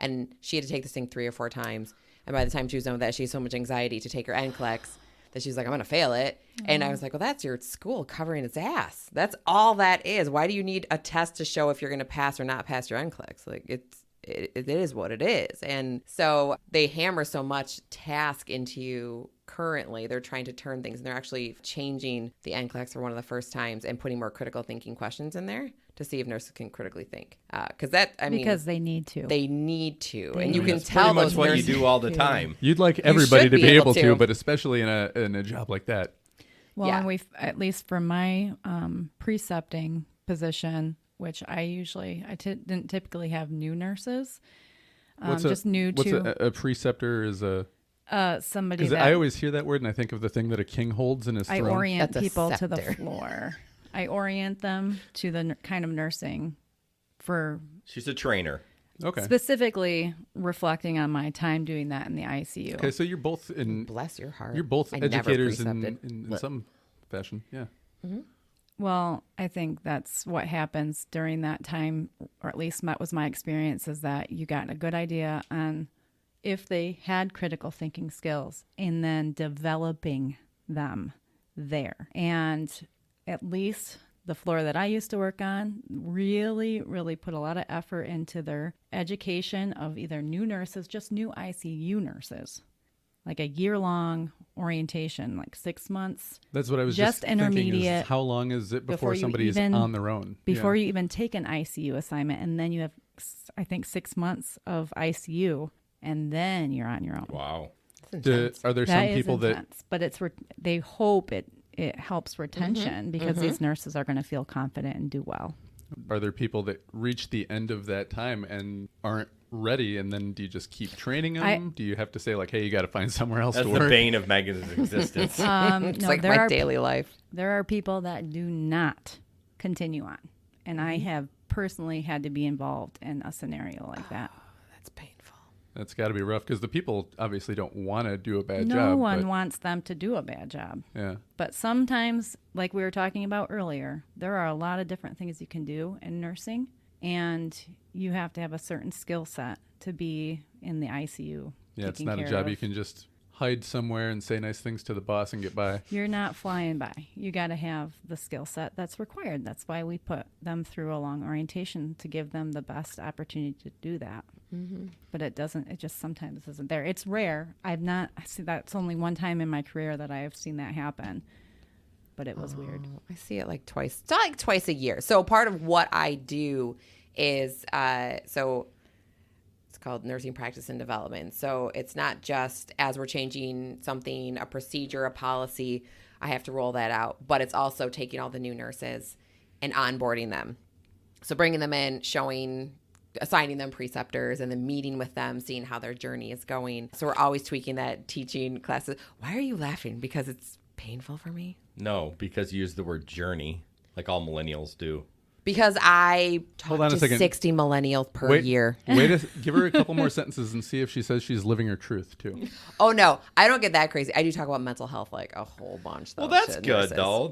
And she had to take this thing 3 or 4 times. And by the time she was done with that, she had so much anxiety to take her NCLEX that she's like, I'm going to fail it. And I was like, well, that's your school covering its ass. That's all that is. Why do you need a test to show if you're going to pass or not pass your NCLEX? Like, it is what it is. And so they hammer so much task into you. Currently, they're trying to turn things, and they're actually changing the NCLEX for one of the first times and putting more critical thinking questions in there to see if nurses can critically think. Because they need to. They need to. And you can tell pretty much what you do all the time. You'd like everybody to be able to, but especially in a job like that. Well, and we've, at least for my precepting position, which I didn't typically have new nurses. Just new to. What's a preceptor is a... somebody that I always hear that word and I think of the thing that a king holds in his throne. I orient people to the floor. I orient them to the kind of nursing for... She's a trainer. Okay. Specifically reflecting on my time doing that in the ICU. Okay, so you're both in... Bless your heart. You're both educators in some fashion, yeah. Mm-hmm. Well, I think that's what happens during that time, or at least that was my experience, is that you got a good idea on if they had critical thinking skills and then developing them there. And at least the floor that I used to work on really, really put a lot of effort into their education of either new nurses, just new ICU nurses, like a year-long orientation, like 6 months. That's what I was just intermediate. Thinking is how long is it before somebody is on their own? Before you even take an ICU assignment, and then you have, I think, 6 months of ICU. And then you're on your own. Wow. Are there some people that... But they hope it helps retention because these nurses are going to feel confident and do well. Are there people that reach the end of that time and aren't ready, and then do you just keep training them? Do you have to say, like, hey, you got to find somewhere else to work? That's the bane of Meaghan's existence. It's like my daily life. There are people that do not continue on. And I have personally had to be involved in a scenario like that. That's painful. That's got to be rough because the people obviously don't want to do a bad job. No one wants them to do a bad job. Yeah. But sometimes, like we were talking about earlier, there are a lot of different things you can do in nursing, and you have to have a certain skill set to be in the ICU. Yeah, it's not a job you can just hide somewhere and say nice things to the boss and get by. You're not flying by. You got to have the skill set that's required. That's why we put them through a long orientation, to give them the best opportunity to do that. Mm-hmm. But it just sometimes isn't there. It's rare. That's only one time in my career that I have seen that happen. But it was weird. I see it like twice. It's not like twice a year. So part of what I do is, it's called nursing practice and development. So it's not just as we're changing something, a procedure, a policy, I have to roll that out. But it's also taking all the new nurses and onboarding them. So bringing them in, assigning them preceptors, and then meeting with them, seeing how their journey is going. So we're always tweaking that, teaching classes. Why are you laughing? Because it's painful for me? No, because you use the word journey, like all millennials do. Because I talk to 60 millennials per year. Wait to give her a couple more sentences and see if she says she's living her truth, too. Oh, no. I don't get that crazy. I do talk about mental health like a whole bunch, though. Well, that's good, though.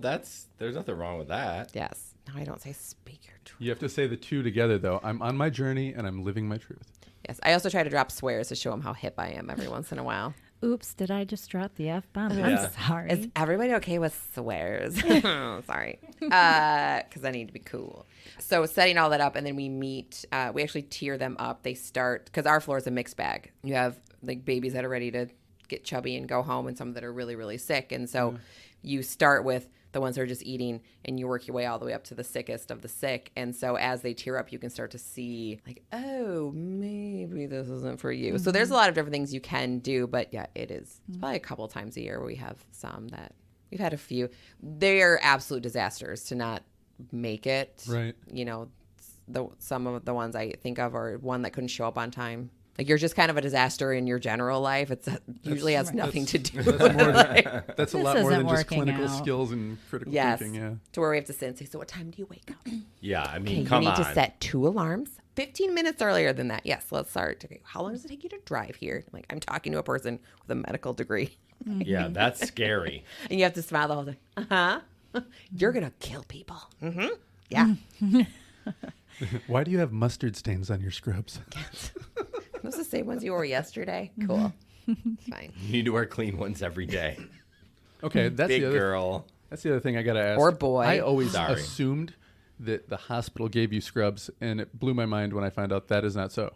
There's nothing wrong with that. Yes. No, I don't say speak your truth. You have to say the two together, though. I'm on my journey, and I'm living my truth. Yes. I also try to drop swears to show them how hip I am every once in a while. Oops, did I just drop the F-bomb? Yeah. I'm sorry. Is everybody okay with swears? Sorry. Because I need to be cool. So setting all that up, and then we meet. We actually tier them up. They start, because our floor is a mixed bag. You have like babies that are ready to get chubby and go home, and some that are really, really sick. And so you start with the ones that are just eating, and you work your way all the way up to the sickest of the sick. And so as they tier up, you can start to see like, oh, maybe this isn't for you. Mm-hmm. So there's a lot of different things you can do, but yeah, it is. It's probably a couple times a year where we have some that We've had a few. They're absolute disasters to not make it. Right. You know, some of the ones I think of are one that couldn't show up on time. Like, you're just kind of a disaster in your general life. It usually has nothing to do with it. That's a This lot more than isn't just working clinical out. skills and critical Yes. thinking. Yeah. To where we have to sit and say, so what time do you wake up? Yeah, I mean, Okay, come you need on. to set 2 alarms 15 minutes earlier than that. Yes, let's start. Okay, how long does it take you to drive here? Like, I'm talking to a person with a medical degree. Yeah, that's scary. And you have to smile the whole time. You're going to kill people. Mm-hmm. Yeah. Why do you have mustard stains on your scrubs? Those the same ones you wore yesterday? Cool. Fine. You need to wear clean ones every day. Okay, that's Big the other. girl. That's the other thing I gotta ask. Or boy. I always Sorry. assumed that the hospital gave you scrubs, and it blew my mind when I found out that is not so.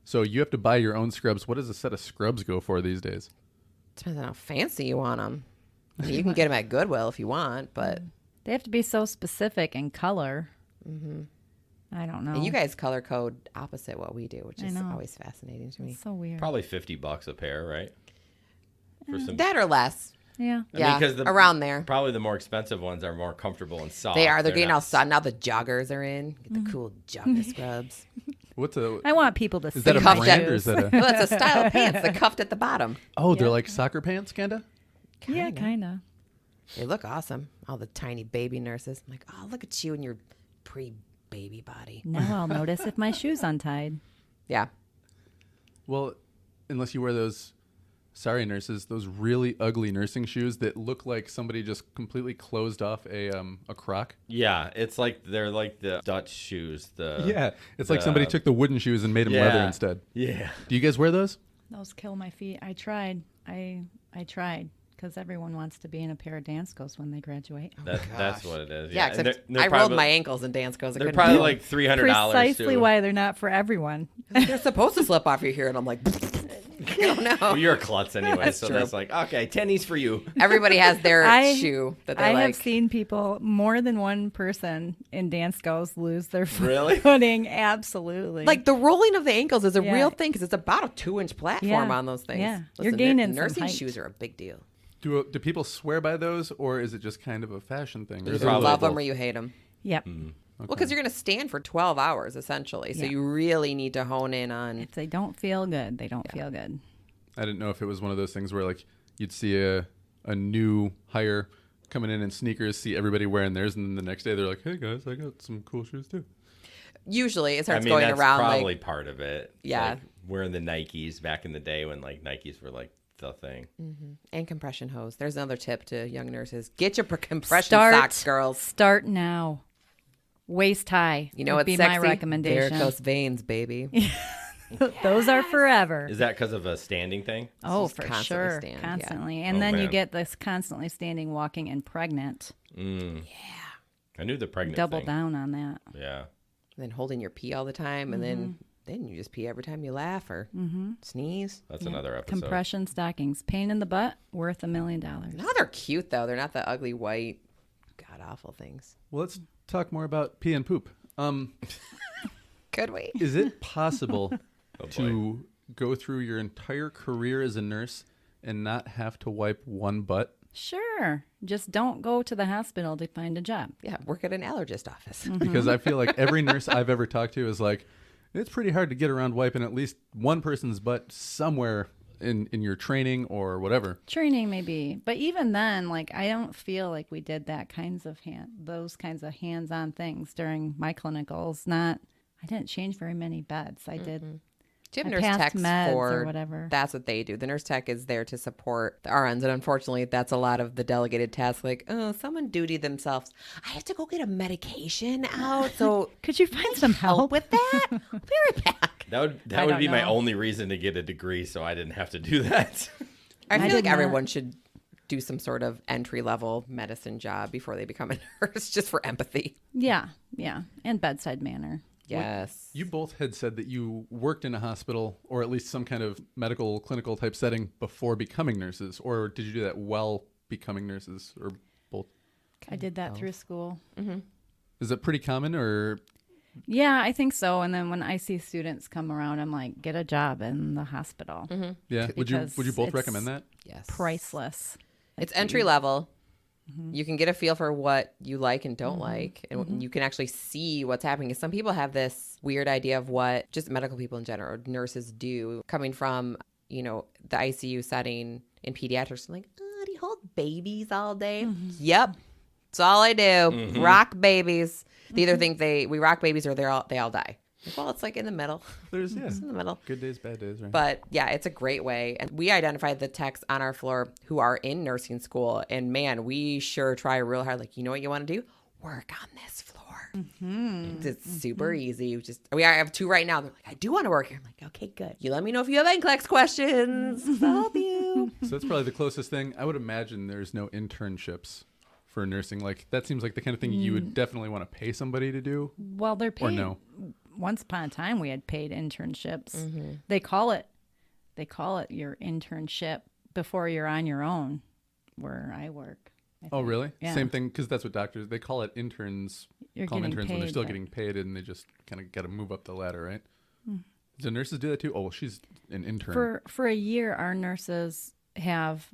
So you have to buy your own scrubs. What does a set of scrubs go for these days? Depends on how fancy you want them. I mean, you can get them at Goodwill if you want, but They have to be so specific in color. I don't know. and you guys color code opposite what we do, which I is know. always fascinating to me. It's so weird. Probably $50 a pair, right? For some. That or less. Yeah. I mean, Yeah, 'cause around there. Probably the more expensive ones are more comfortable and soft. They are. They're getting not all soft. Now the joggers are in. Get the cool jogger scrubs. What's a? I want people to see Is that a my brand or shoes. is that a? Well, that's a style of pants. They're cuffed at the bottom. Oh, they're like soccer pants, kinda. Yeah, kind of. They look awesome. All the tiny baby nurses. I'm like, oh, look at you and your pre-baby body. Now I'll notice if my shoe's untied. Yeah. Well, unless you wear those, sorry nurses, those really ugly nursing shoes that look like somebody just completely closed off a crock. Yeah, it's like they're like the Dutch shoes. Yeah, it's like somebody took the wooden shoes and made them leather instead. Yeah. Do you guys wear those? Those kill my feet. I tried. I tried because everyone wants to be in a pair of dance goes when they graduate. That's what it is. Yeah, And except they're I rolled probably- my ankles in dance goes. They're probably like $300. Precisely too. why they're not for everyone. They're supposed to slip off your hair, and I'm like, I don't know. Well, you're a klutz anyway, so true. that's like, okay, tennies for you. Everybody has their I- shoe that they I like. have seen people, more than one person in dance goes lose their Really? footing. Absolutely. Like, the rolling of the ankles is a Yeah. real thing because it's about a 2-inch platform Yeah. on those things. Yeah. You're gaining some nursing height. shoes are a big deal. Do people swear by those, or is it just kind of a fashion thing? Or You is it Probably love them both. or you hate them. Yep. Well, because you're going to stand for 12 hours essentially, so Yeah. you really need to hone in on. If they don't feel good, they don't feel good. I didn't know if it was one of those things where like you'd see a new hire coming in sneakers, see everybody wearing theirs, and then the next day they're like, "Hey guys, I got some cool shoes too." Usually, it I starts mean, going that's around probably like part of it. Yeah. Like wearing the Nikes back in the day when like Nikes were like the thing. and compression hose. There's another tip to young nurses: get your compression Start, socks, girls. Start now. Waist high. You know would what's be sexy? my recommendation. Varicose veins, baby. Those are forever. Is that because of a standing thing? Oh, just for constantly sure. stand, yeah. Constantly. And Oh, then you man. get this constantly standing, walking, and pregnant. I knew the pregnant Double thing. down on that. Yeah. And then holding your pee all the time, and then you just pee every time you laugh or sneeze. That's another episode. Compression stockings. Pain in the butt, worth $1 million. Now they're cute though. They're not the ugly white, god awful things. Well, let's talk more about pee and poop. Could we? Is it possible Oh, boy. to go through your entire career as a nurse and not have to wipe one butt? Sure. Just don't go to the hospital to find a job. Yeah, work at an allergist office. Because I feel like every nurse I've ever talked to is like, it's pretty hard to get around wiping at least one person's butt somewhere in your training or whatever. Training maybe, but even then, like I don't feel like we did those kinds of hands-on things during my clinicals. I didn't change very many beds. I did. Do you have I nurse passed techs meds for or whatever. That's what they do. The nurse tech is there to support the RNs, and unfortunately, that's a lot of the delegated tasks. Like, oh, someone duty themselves. I have to go get a medication out. So Could you find some help help? with that? I'll be right back. That would I don't be my know. only reason to get a degree, so I didn't have to do that. I feel did like not. everyone should do some sort of entry level medicine job before they become a nurse, just for empathy. Yeah, and bedside manner. Yes. You both had said that you worked in a hospital or at least some kind of medical clinical type setting before becoming nurses, or did you do that while becoming nurses, or both? I did that through school. Is it pretty common, or Yeah, I think so. And then when I see students come around, I'm like, get a job in the hospital. yeah? Would you Because both it's- recommend that? Yes. Priceless. It's entry level. You can get a feel for what you like and don't like, and you can actually see what's happening. Some people have this weird idea of what just medical people in general, or nurses do, coming from, the ICU setting in pediatrics. Like, do you hold babies all day? Yep. That's all I do. Rock babies. They either think we rock babies or they all die. Well, it's like in the middle. There's It's in the middle. good days, bad days, right? But yeah, it's a great way. And we identified the techs on our floor who are in nursing school. And man, we sure try real hard. Like, you know what you want to do? Work on this floor. It's super easy. I have 2 right now. They're like, I do want to work here. I'm like, okay, good. You let me know if you have NCLEX questions. I'll help you. So that's probably the closest thing. I would imagine there's no internships for nursing. Like, that seems like the kind of thing you would definitely want to pay somebody to do. Well, they're paid. Or no? Once upon a time, we had paid internships. They call it your internship before you're on your own where I work. Oh, really? Yeah. Same thing, because that's what doctors, they call it interns. You're Call them getting interns when they're paid, still but- getting paid, and they just kind of got to move up the ladder, right? Do nurses do that too? Oh, well, she's an intern. For a year, our nurses have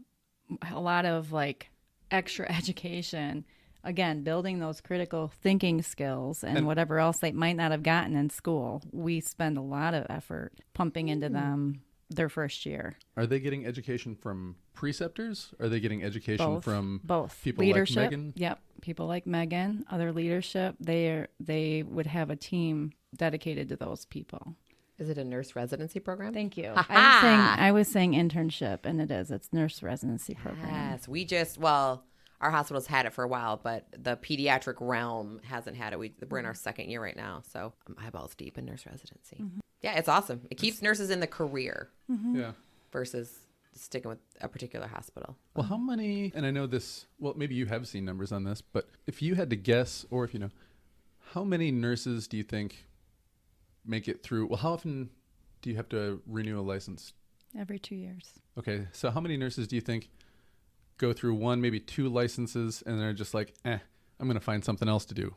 a lot of like extra education. Again, building those critical thinking skills and whatever else they might not have gotten in school. We spend a lot of effort pumping into them their first year. Are they getting education from preceptors? Are they getting education from both people leadership? like Meaghan? Yep, people like Meaghan, other leadership. They would have a team dedicated to those people. Is it a nurse residency program? Thank you. Ha-ha! I was saying internship, and it is. It's nurse residency program. Yes, our hospital's had it for a while, but the pediatric realm hasn't had it. We're in our 2nd year right now, so I'm eyeballs deep in nurse residency. Yeah, it's awesome. It keeps nurses in the career Yeah. versus sticking with a particular hospital. Well, how many, and I know this, well, maybe you have seen numbers on this, but if you had to guess, or if you know, how many nurses do you think make it through? Well, how often do you have to renew a license? Every 2 years. Okay, so how many nurses do you think go through 1, maybe 2 licenses, and they're just like, I'm going to find something else to do?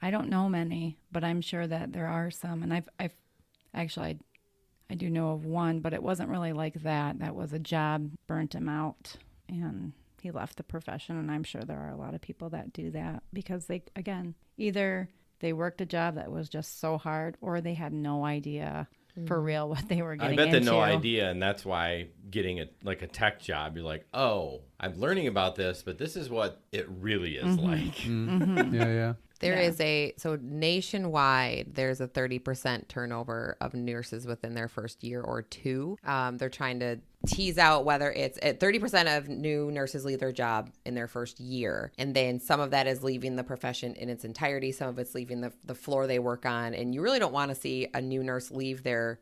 I don't know many, but I'm sure that there are some. And I've actually, I do know of one, but it wasn't really like that. That was a job, burnt him out, and he left the profession. And I'm sure there are a lot of people that do that because they, again, either they worked a job that was just so hard or they had no idea for real what they were getting I bet they into. had no idea, and that's why getting a tech job, you're like, oh, I'm learning about this, but this is what it really is like. Yeah. There is so nationwide, there's a 30% turnover of nurses within their first year or 2. They're trying to tease out whether it's 30% of new nurses leave their job in their first year. And then some of that is leaving the profession in its entirety. Some of it's leaving the floor they work on. And you really don't want to see a new nurse leave their...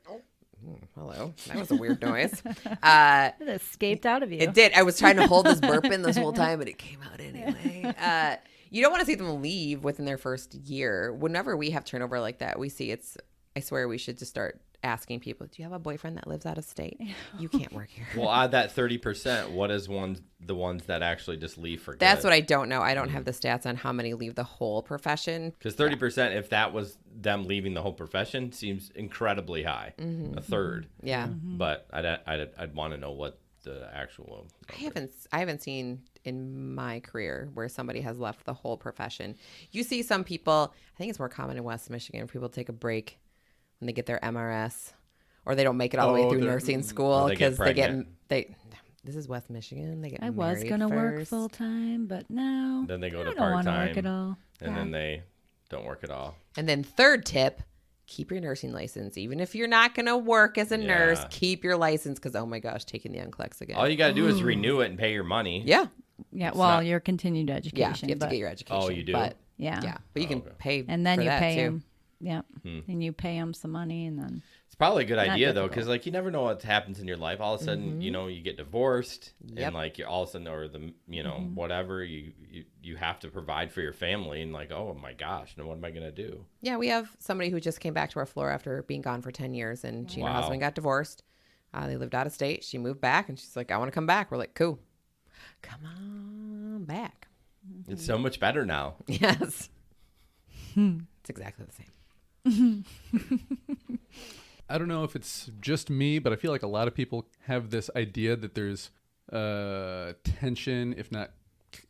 hello. That was a weird noise. It escaped out of you. It did. I was trying to hold this burp in this whole time, but it came out anyway. You don't want to see them leave within their first year. Whenever we have turnover like that, we see I swear we should just start asking people, do you have a boyfriend that lives out of state? You can't work here. Well, out of that 30%, what is the ones that actually just leave for good? That's what I don't know. I don't have the stats on how many leave the whole profession. Because 30%, if that was them leaving the whole profession, seems incredibly high. A third. Yeah. But I'd want to know what the actual... I haven't seen in my career where somebody has left the whole profession. You see some people, I think it's more common in West Michigan, people take a break when they get their MRS, or they don't make it all the way through nursing school because this is West Michigan. They get I was married going to work first. full time, but now Then they go to I don't want to part-time, work at all. and then they don't work at all. And then third tip, keep your nursing license. Even if you're not going to work as a nurse, keep your license because, oh my gosh, taking the NCLEX again. All you got to do is renew it and pay your money. Yeah. Yeah, well, your continued education. Yeah, you have to get your education. Oh, you do? But, Yeah. yeah, but you can pay And then for you that pay too. them. Yep. And you pay them some money, and then It's probably a good Not idea, though, difficult. because, like, you never know what happens in your life. All of a sudden, you know, you get divorced, Yep. and, like, you're all of a sudden, or the, you know, whatever, you have to provide for your family, and, like, oh, my gosh, now what am I going to do? Yeah, we have somebody who just came back to our floor after being gone for 10 years, and she and her Wow. husband got divorced. They lived out of state. She moved back, and she's like, I want to come back. We're like, cool. Come on back. It's so much better now. Yes. It's exactly the same. I don't know if it's just me, but I feel like a lot of people have this idea that there's tension, if not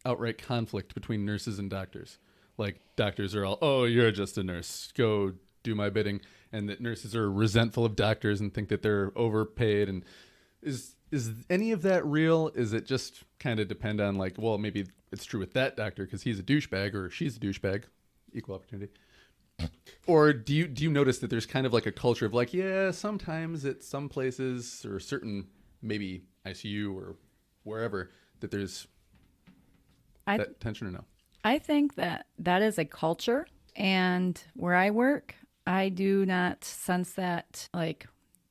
outright conflict between nurses and doctors. Like doctors are all, oh, you're just a nurse, go do my bidding, and that nurses are resentful of doctors and think that they're overpaid. And is any of that real? Is it just kind of depend on like, well, maybe it's true with that doctor because he's a douchebag or she's a douchebag, equal opportunity. Or do you notice that there's kind of like a culture of like, yeah, sometimes at some places or certain maybe ICU or wherever that there's that tension or no? I think that is a culture, and where I work, I do not sense that like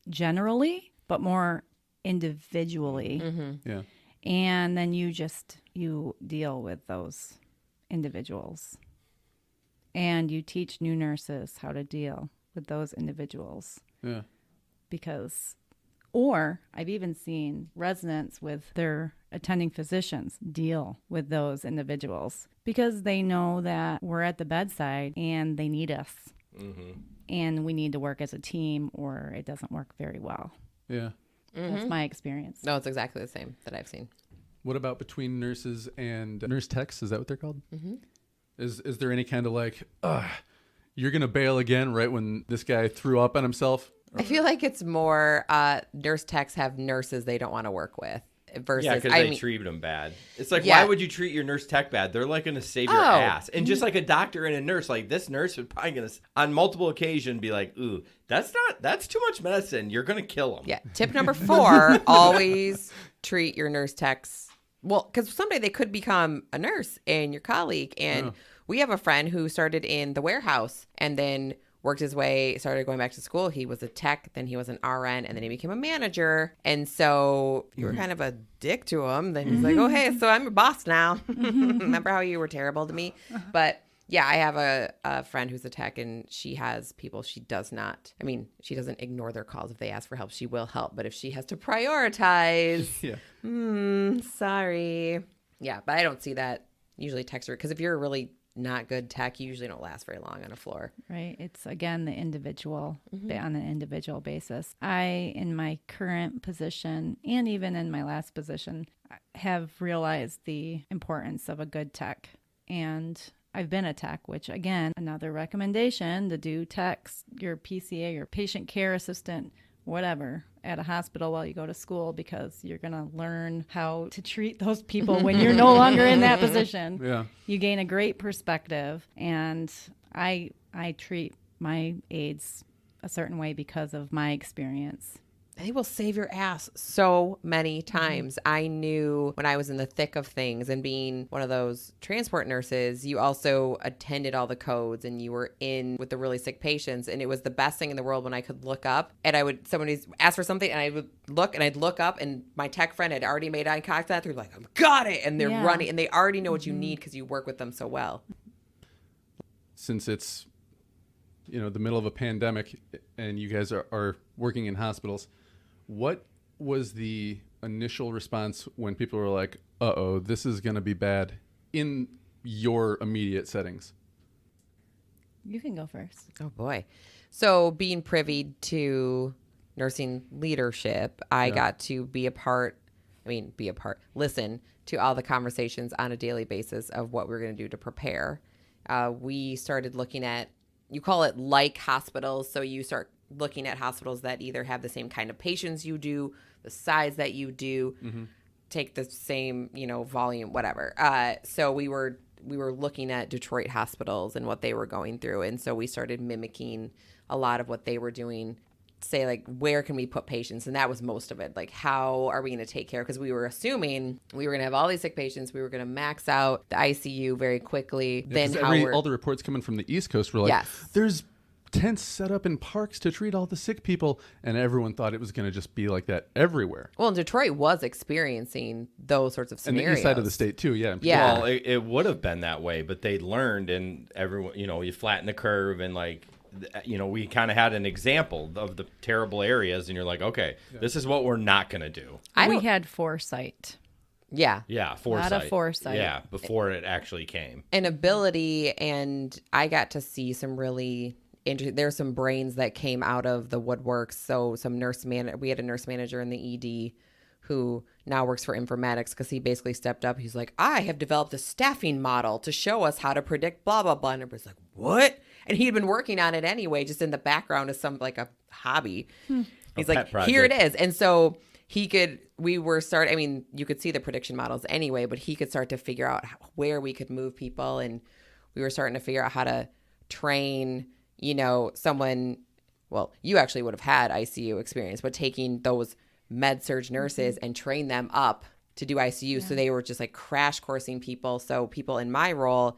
generally, but more individually. Mm-hmm. Yeah. And then you deal with those individuals. And you teach new nurses how to deal with those individuals. Yeah. Or I've even seen residents with their attending physicians deal with those individuals because they know that we're at the bedside and they need us. Mm-hmm. And we need to work as a team or it doesn't work very well. Yeah. Mm-hmm. That's my experience. No, it's exactly the same that I've seen. What about between nurses and nurse techs? Is that what they're called? Mm-hmm. Is there any kind of like, you're going to bail again right when this guy threw up on himself? I feel like it's more nurse techs have nurses they don't want to work with versus Yeah, because they treat them bad. It's like, why would you treat your nurse tech bad? They're like going to save your ass. And just like a doctor and a nurse, like this nurse would probably going to, on multiple occasions, be like, ooh, that's too much medicine. You're going to kill them. Yeah. Tip number 4, always treat your nurse techs. Well, because someday they could become a nurse and your colleague. And we have a friend who started in the warehouse and then worked his way, started going back to school. He was a tech, then he was an RN, and then he became a manager. And so you were kind of a dick to him. Then he's like, oh, hey, so I'm your boss now. Remember how you were terrible to me? But yeah, I have a friend who's a tech, and she has people she doesn't ignore their calls. If they ask for help, she will help. But if she has to prioritize, sorry. Yeah, but I don't see that usually techs are, because if you're a really not good tech, you usually don't last very long on a floor. Right. It's, again, the individual, on an individual basis. I, in my current position, and even in my last position, have realized the importance of a good tech. And I've been a tech, which, again, another recommendation to do techs, your PCA, your patient care assistant, whatever, at a hospital while you go to school, because you're going to learn how to treat those people when you're no longer in that position. Yeah. You gain a great perspective, and I treat my aides a certain way because of my experience. They will save your ass so many times. I knew when I was in the thick of things, and being one of those transport nurses, you also attended all the codes and you were in with the really sick patients. And it was the best thing in the world when I could look up and somebody asked for something and I would look and I'd look up and my tech friend had already made eye contact. They're like, I've got it. And they're running and they already know what you need because you work with them so well. Since it's, the middle of a pandemic and you guys are working in hospitals, what was the initial response when people were like, uh-oh, this is going to be bad in your immediate settings? You can go first. Oh, boy. So being privy to nursing leadership, I got to listen to all the conversations on a daily basis of what we're going to do to prepare. We started looking at, you call it like hospitals. So you start looking at hospitals that either have the same kind of patients you do, the size that you do, take the same, volume, whatever. So we were looking at Detroit hospitals and what they were going through. And so we started mimicking a lot of what they were doing, say like, where can we put patients? And that was most of it. Like, how are we going to take care? Because we were assuming we were going to have all these sick patients. We were going to max out the ICU very quickly. Yeah, then all the reports coming from the East Coast were like, there's tents set up in parks to treat all the sick people, and everyone thought it was going to just be like that everywhere. Well, Detroit was experiencing those sorts of scenarios. And the east side of the state too, yeah. Well, it would have been that way, but they learned, and everyone, you flatten the curve, and we kind of had an example of the terrible areas, and you're like, okay, this is what we're not going to do. We had foresight. Yeah. Yeah, foresight. A lot of foresight. Yeah, before it actually came. An ability, and I got to see some really... There's some brains that came out of the woodworks. So we had a nurse manager in the ED who now works for informatics, because he basically stepped up. He's like, I have developed a staffing model to show us how to predict blah, blah, blah. And everybody's like, what? And he'd been working on it anyway, just in the background as some like a hobby. He's like, here it is. And so you could see the prediction models anyway, but he could start to figure out where we could move people. And we were starting to figure out how to train, someone, well, you actually would have had ICU experience, but taking those med-surg nurses and train them up to do ICU. Yeah. So they were just like crash coursing people. So people in my role,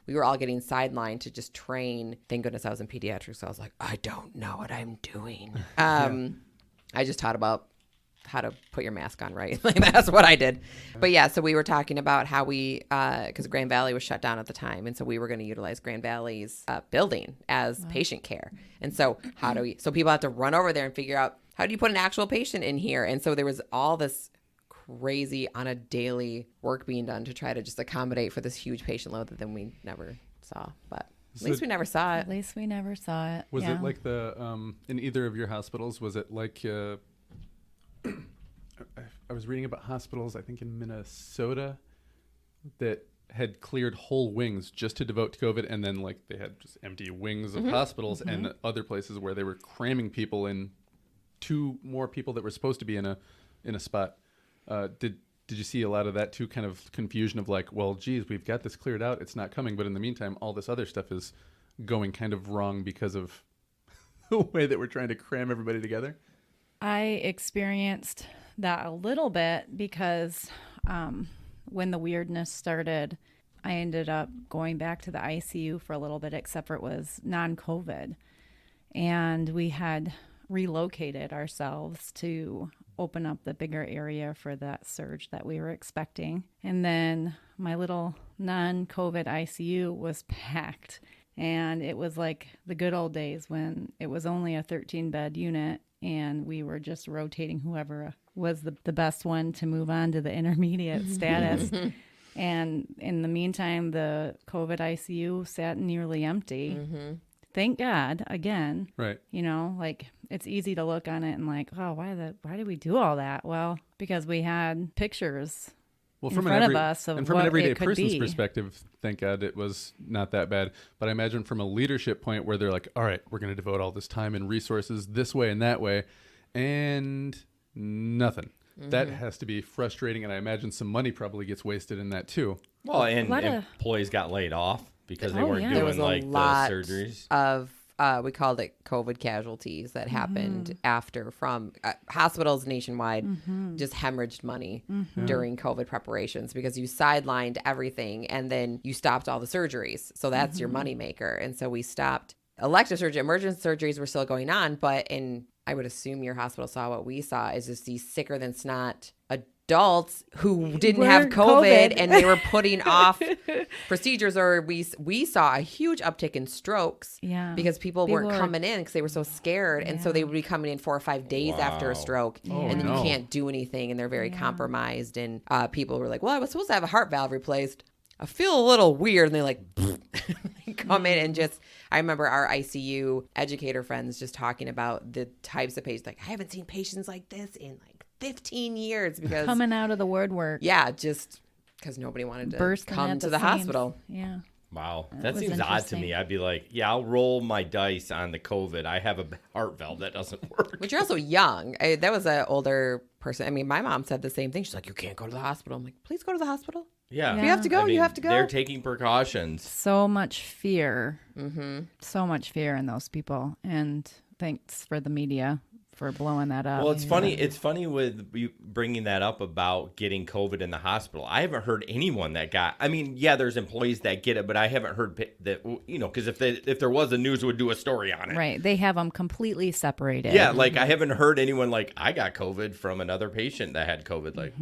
we were all getting sidelined to just train. Thank goodness I was in pediatrics. So I was like, I don't know what I'm doing. I just taught about how to put your mask on right. Like that's what I did. But yeah, so we were talking about how we, because Grand Valley was shut down at the time. And so we were going to utilize Grand Valley's building as patient care. And so so people have to run over there and figure out, how do you put an actual patient in here? And so there was all this crazy on a daily work being done to try to just accommodate for this huge patient load that then we never saw. But at least we never saw it. At least we never saw it. Was it like in either of your hospitals, was it like, I was reading about hospitals, I think in Minnesota, that had cleared whole wings just to devote to COVID, and then like they had just empty wings of hospitals, and other places where they were cramming people in, 2 more people that were supposed to be in a spot. Did you see a lot of that too, kind of confusion of like, well, geez, we've got this cleared out, it's not coming, but in the meantime, all this other stuff is going kind of wrong because of the way that we're trying to cram everybody together? I experienced that a little bit because when the weirdness started, I ended up going back to the ICU for a little bit, except for it was non-COVID. And we had relocated ourselves to open up the bigger area for that surge that we were expecting. And then my little non-COVID ICU was packed. And it was like the good old days when it was only a 13-bed unit and we were just rotating whoever was the best one to move on to the intermediate status. And in the meantime, the COVID ICU sat nearly empty. Thank God, again. Right. Like it's easy to look on it and like, oh, why did we do all that? Well, because we had pictures in front of us of and from what an everyday it could person's be. perspective, thank God it was not that bad. But I imagine from a leadership point where they're like, all right, we're going to devote all this time and resources this way and that way, and nothing. That has to be frustrating, and I imagine some money probably gets wasted in that too. Well, and employees got laid off because they weren't doing like the surgeries. Of we called it COVID casualties that happened after from hospitals nationwide just hemorrhaged money during COVID preparations because you sidelined everything and then you stopped all the surgeries. So that's your moneymaker. And so we stopped elective surgery. Emergency surgeries were still going on, but I would assume your hospital saw what we saw is just these sicker than snot adults who didn't have COVID and they were putting off procedures, or we saw a huge uptick in strokes because people weren't coming in because they were so scared. And so they would be coming in 4 or 5 days after a stroke and then you can't do anything and they're very compromised. And people were like, well, I was supposed to have a heart valve replaced. I feel a little weird. And they like come in and just, I remember our ICU educator friends just talking about the types of patients. Like, I haven't seen patients like this in like 15 years because coming out of the woodwork. Yeah. Just because nobody wanted to come to the hospital. Yeah. Wow. That seems odd to me. I'd be like, yeah, I'll roll my dice on the COVID. I have a heart valve that doesn't work. But you're also young. That was an older person. I mean, my mom said the same thing. She's like, you can't go to the hospital. I'm like, please go to the hospital. Yeah. If you have to go, you have to go. They're taking precautions. So much fear. So much fear in those people. And thanks for the media for blowing that up. Well, it's funny. It's funny with you bringing that up about getting COVID in the hospital. I haven't heard anyone that got. I mean, yeah, there's employees that get it, but I haven't heard that. Because if there was, the news would do a story on it. Right. They have them completely separated. Yeah, like I haven't heard anyone like I got COVID from another patient that had COVID. Like,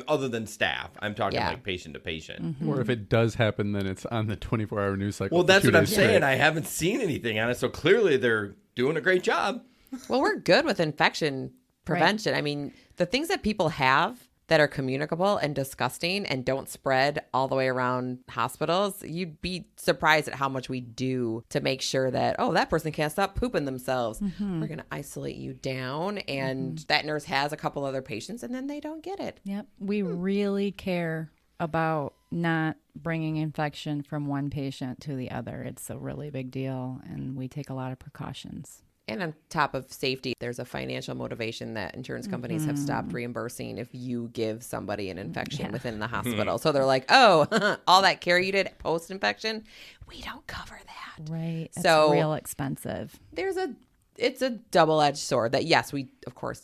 other than staff, I'm talking like patient to patient. Or if it does happen, then it's on the 24-hour news cycle. Well, that's what I'm saying. I haven't seen anything on it, so clearly they're doing a great job. Well, we're good with infection prevention. Right. I mean, the things that people have that are communicable and disgusting and don't spread all the way around hospitals, you'd be surprised at how much we do to make sure that, oh, that person can't stop pooping themselves. We're going to isolate you down. And that nurse has a couple other patients and then they don't get it. Yep. We really care about not bringing infection from one patient to the other. It's a really big deal, and we take a lot of precautions. And on top of safety, there's a financial motivation that insurance companies have stopped reimbursing if you give somebody an infection within the hospital. So they're like, oh, all that care you did post-infection, we don't cover that. Right. It's So real expensive. It's a double-edged sword that, yes, we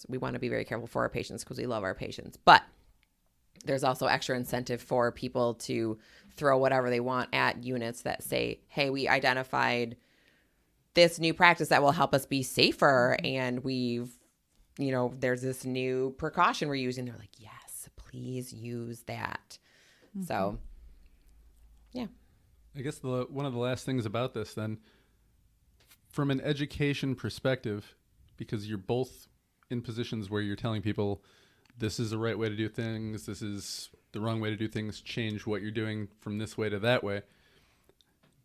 want to be very careful for our patients because we love our patients. But there's also extra incentive for people to throw whatever they want at units that say, hey, we identified this new practice that will help us be safer. And there's this new precaution we're using. They're like, yes, please use that. So, yeah. I guess one of the last things about this then, from an education perspective, because you're both in positions where you're telling people this is the right way to do things, this is the wrong way to do things, change what you're doing from this way to that way.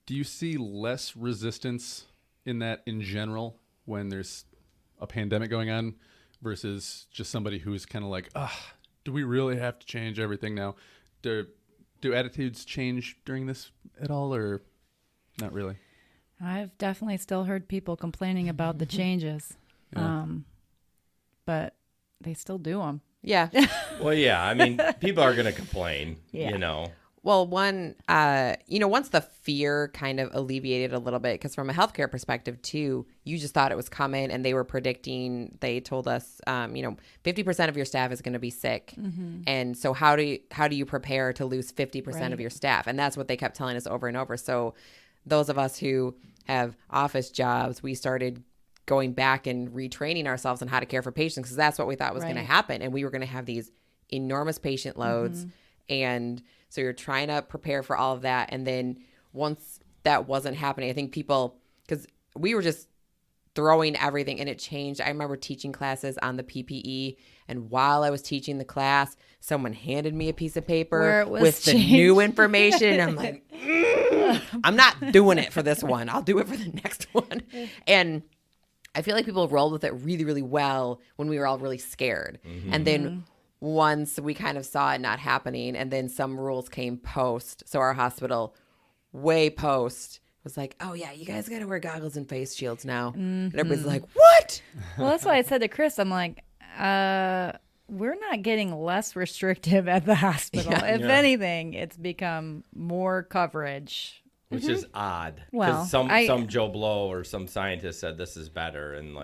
Do you see less resistance in that in general when there's a pandemic going on versus just somebody who's kind of like, do we really have to change everything now? Do attitudes change during this at all, or not really? I've definitely still heard people complaining about the changes, but they still do them. Yeah. Well, yeah. I mean, people are going to complain, Well, once the fear kind of alleviated a little bit, because from a healthcare perspective too, you just thought it was coming, and they were predicting. They told us, 50% of your staff is going to be sick, and so how do you prepare to lose 50% of your staff? And that's what they kept telling us over and over. So those of us who have office jobs, we started going back and retraining ourselves on how to care for patients, because that's what we thought was going to happen, and we were going to have these enormous patient loads, and so you're trying to prepare for all of that. And then once that wasn't happening, I think people, because we were just throwing everything, and it changed. I remember teaching classes on the PPE, and while I was teaching the class, someone handed me a piece of paper with the new information. I'm like, I'm not doing it for this one. I'll do it for the next one. And I feel like people rolled with it really, really well when we were all really scared. And then once we kind of saw it not happening, and then some rules came post. So our hospital, way post, was like, oh, yeah, you guys got to wear goggles and face shields now. And everybody's like, what? Well, that's why I said to Chris, I'm like, we're not getting less restrictive at the hospital. If anything, it's become more coverage. Which is odd. Well, some Joe Blow or some scientist said this is better, and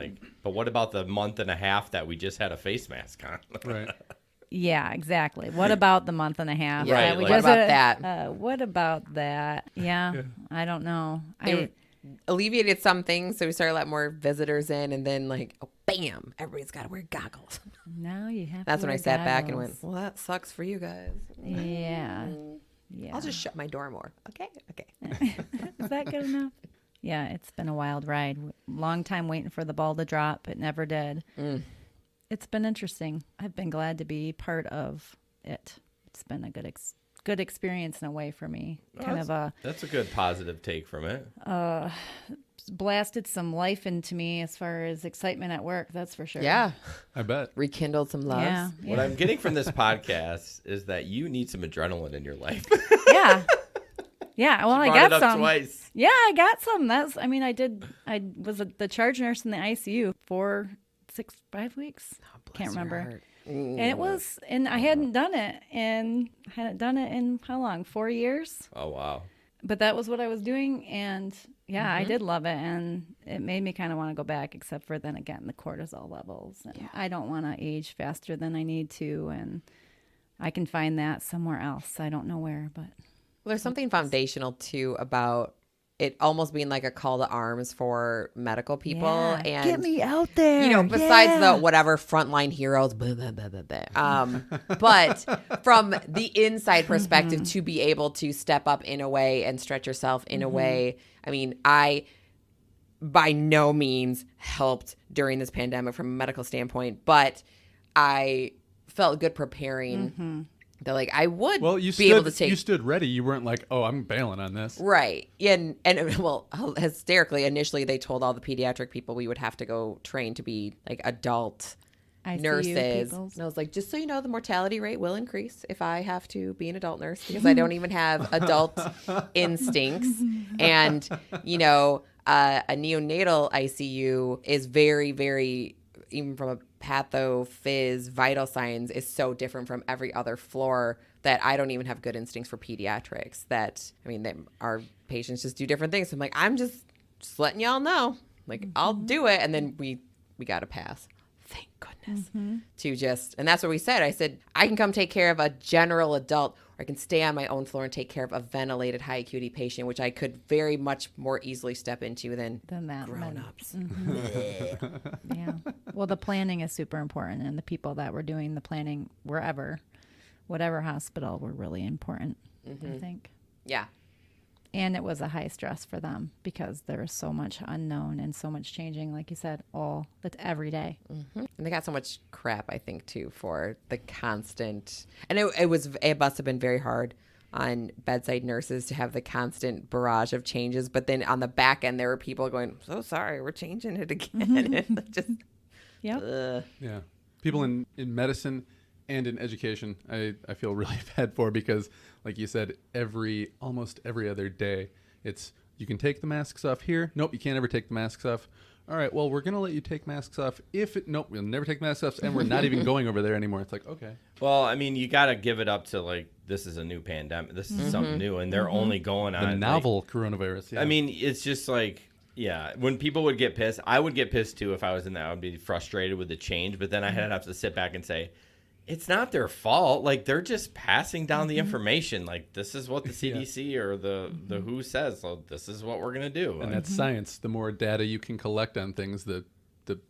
but what about the month and a half that we just had a face mask on? Right. Yeah, exactly. What about the month and a half? Yeah, Right. What about that? What about that? Yeah. I don't know. They alleviated some things, so we started to let more visitors in, and then bam, everybody's got to wear goggles. Now you have. That's to when I wear sat back and goggles. went, well, that sucks for you guys. Yeah. Yeah. I'll just shut my door more. Okay. Is that good enough? Yeah, it's been a wild ride. Long time waiting for the ball to drop. It never did. It's been interesting. I've been glad to be part of it. It's been a good experience in a way for me. That's a good positive take from it. Blasted some life into me as far as excitement at work, that's for sure. Yeah. I bet. Rekindled some loves. Yeah. What I'm getting from this podcast is that you need some adrenaline in your life. Yeah. Yeah. Well, I got some. Twice. Yeah, I got some. I was the charge nurse in the ICU for 5 weeks. Can't remember. And I hadn't done it in how long? 4 years. Oh, wow. But that was what I was doing, and I did love it, and it made me kind of want to go back, except for then again the cortisol levels, and I don't want to age faster than I need to, and I can find that somewhere else. I don't know where, but There's something foundational too about it almost being like a call to arms for medical people. Yeah. And Get me out there. Besides the whatever frontline heroes, blah, blah, blah, blah, blah. But from the inside perspective, to be able to step up in a way and stretch yourself in a way. I mean, I by no means helped during this pandemic from a medical standpoint, but I felt good preparing. They're like, I would you be able to take. You stood ready. You weren't like, oh, I'm bailing on this. Right. And well, hysterically, initially they told all the pediatric people we would have to go train to be like adult ICU nurses. peoples. And I was like, just so you know, the mortality rate will increase if I have to be an adult nurse because I don't even have adult instincts. And, you know, a neonatal ICU is very, very, even from a patho-phys vital signs, is so different from every other floor that I don't even have good instincts for pediatrics. That, I mean, our patients just do different things. So I'm like, I'm just letting y'all know. Like, I'll do it. And then we got to pass. Thank goodness. To just, and that's what we said. I said, I can come take care of a general adult, or I can stay on my own floor and take care of a ventilated high acuity patient, which I could very much more easily step into than that grown-ups. Yeah. Well, the planning is super important, and the people that were doing the planning whatever hospital, were really important, I think. Yeah. And it was a high stress for them because there was so much unknown and so much changing, like you said, that's every day. And they got so much crap, I think, too, for the constant. And it must have been very hard on bedside nurses to have the constant barrage of changes. But then on the back end, there were people going, so sorry, we're changing it again. And just, Yep. Yeah. People in medicine and in education, I feel really bad for, because like you said, almost every other day, it's, you can take the masks off here. Nope, you can't ever take the masks off. All right, well, we're going to let you take masks off. Nope, we'll never take masks off, and we're not even going over there anymore. It's like, okay. Well, I mean, you got to give it up to, like, this is a new pandemic. This is something new, and they're only going on. The novel coronavirus, yeah. I mean, it's just like, yeah, when people would get pissed, I would get pissed too if I was in that. I would be frustrated with the change, but then I had to have to sit back and say, it's not their fault. Like, they're just passing down the information. Like, this is what the CDC or the WHO says. So this is what we're going to do. And that's science. The more data you can collect on things, the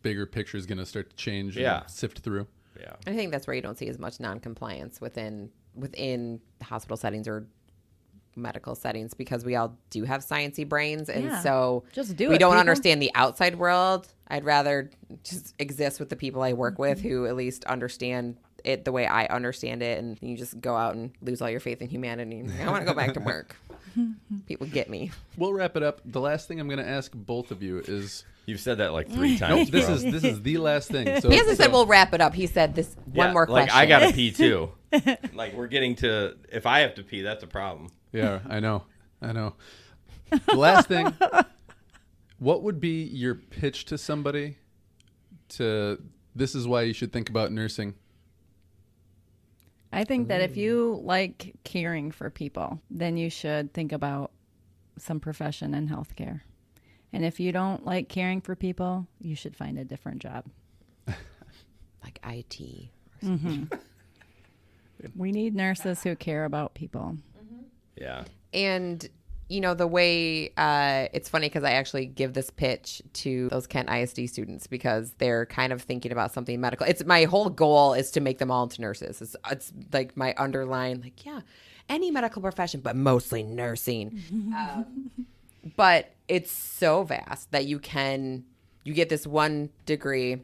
bigger picture is going to start to change and sift through. Yeah. I think that's where you don't see as much non-compliance within hospital settings or medical settings, because we all do have sciencey brains, and so just do we it, don't people. understand the outside world. I'd rather just exist with the people I work with who at least understand it the way I understand it, and you just go out and lose all your faith in humanity. I want to go back to work. People get me. We'll wrap it up. The last thing I'm going to ask both of you is, You've said that like 3 nope, times. this bro. is the last thing. So, He hasn't said we'll wrap it up. He said this one more question. Like, I got to pee too. Like, we're getting to, if I have to pee, that's a problem. Yeah, I know. The last thing, what would be your pitch to somebody this is why you should think about nursing? I think that if you like caring for people, then you should think about some profession in healthcare. And if you don't like caring for people, you should find a different job. Like IT or something. We need nurses who care about people. Yeah. And, you know, the way it's funny because I actually give this pitch to those Kent ISD students because they're kind of thinking about something medical. It's my whole goal is to make them all into nurses. It's like my underline, like, yeah, any medical profession, but mostly nursing. But it's so vast that you get this one degree,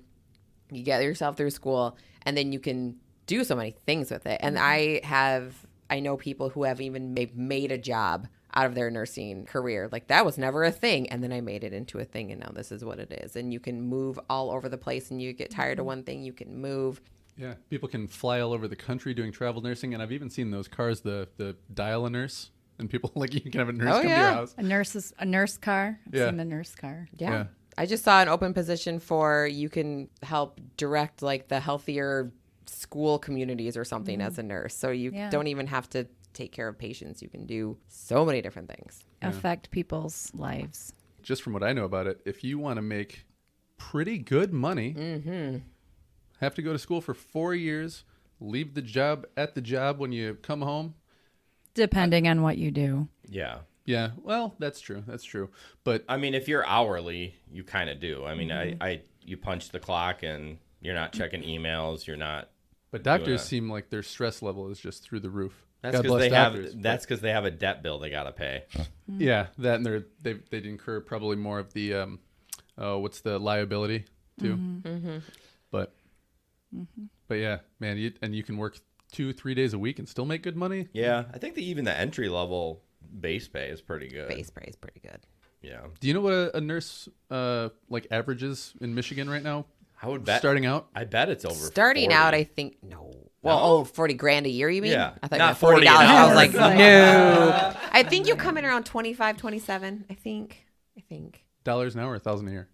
you get yourself through school, and then you can do so many things with it. And I know people who have even made a job out of their nursing career. Like, that was never a thing. And then I made it into a thing, and now this is what it is. And you can move all over the place, and you get tired of one thing, you can move. Yeah, people can fly all over the country doing travel nursing, and I've even seen those cars, the dial-a-nurse, and people, like, you can have a nurse come to your house. A nurse car. I've seen a nurse car. Yeah. I just saw an open position for you can help direct, like, the healthier school communities or something as a nurse. So you don't even have to take care of patients. You can do so many different things. Affect people's lives. Just from what I know about it, if you want to make pretty good money, have to go to school for 4 years, leave the job at the job when you come home. Depending on what you do. Yeah. Yeah, well, that's true. But I mean, if you're hourly, you kind of do. I mean, you punch the clock and you're not checking emails. You're not. But doctors seem like their stress level is just through the roof. That's because they have a debt bill they gotta pay. Yeah, that, and they'd incur probably more of the what's the liability too. But But yeah, man, you can work 2-3 days a week and still make good money. Yeah, I think even the entry level base pay is pretty good. Base pay is pretty good. Yeah. Do you know what a nurse like averages in Michigan right now? I would bet Starting out? I bet it's over. Starting 40. out, I think no. Well, 40 grand a year, you mean? Yeah. I thought Not you meant $40. 40 an I was hour. like, no. I think you come in around 25, 27. I think. Dollars an hour, $1,000 a year.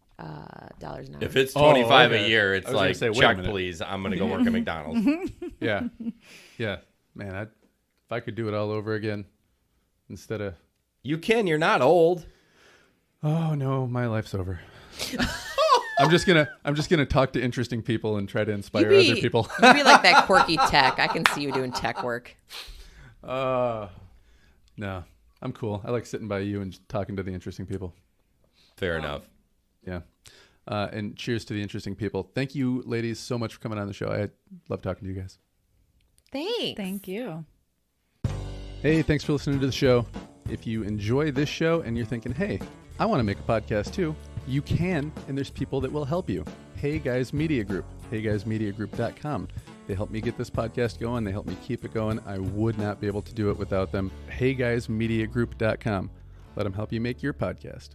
Dollars an hour. If it's 25 okay. a year, I it's was gonna like, say, wait a check, minute. please. I'm going to go work at McDonald's. Yeah. Yeah. Man, if I could do it all over again instead of... You can. You're not old. Oh, no, my life's over. I'm just gonna talk to interesting people and try to inspire other people. You'd be like that quirky tech. I can see you doing tech work. No, I'm cool. I like sitting by you and just talking to the interesting people. Fair enough. Yeah. And cheers to the interesting people. Thank you, ladies, so much for coming on the show. I love talking to you guys. Thanks. Thank you. Hey, thanks for listening to the show. If you enjoy this show and you're thinking, hey, I want to make a podcast too, you can, and there's people that will help you. Hey Guys Media Group, heyguysmediagroup.com. They help me get this podcast going. They help me keep it going. I would not be able to do it without them. heyguysmediagroup.com. Let them help you make your podcast.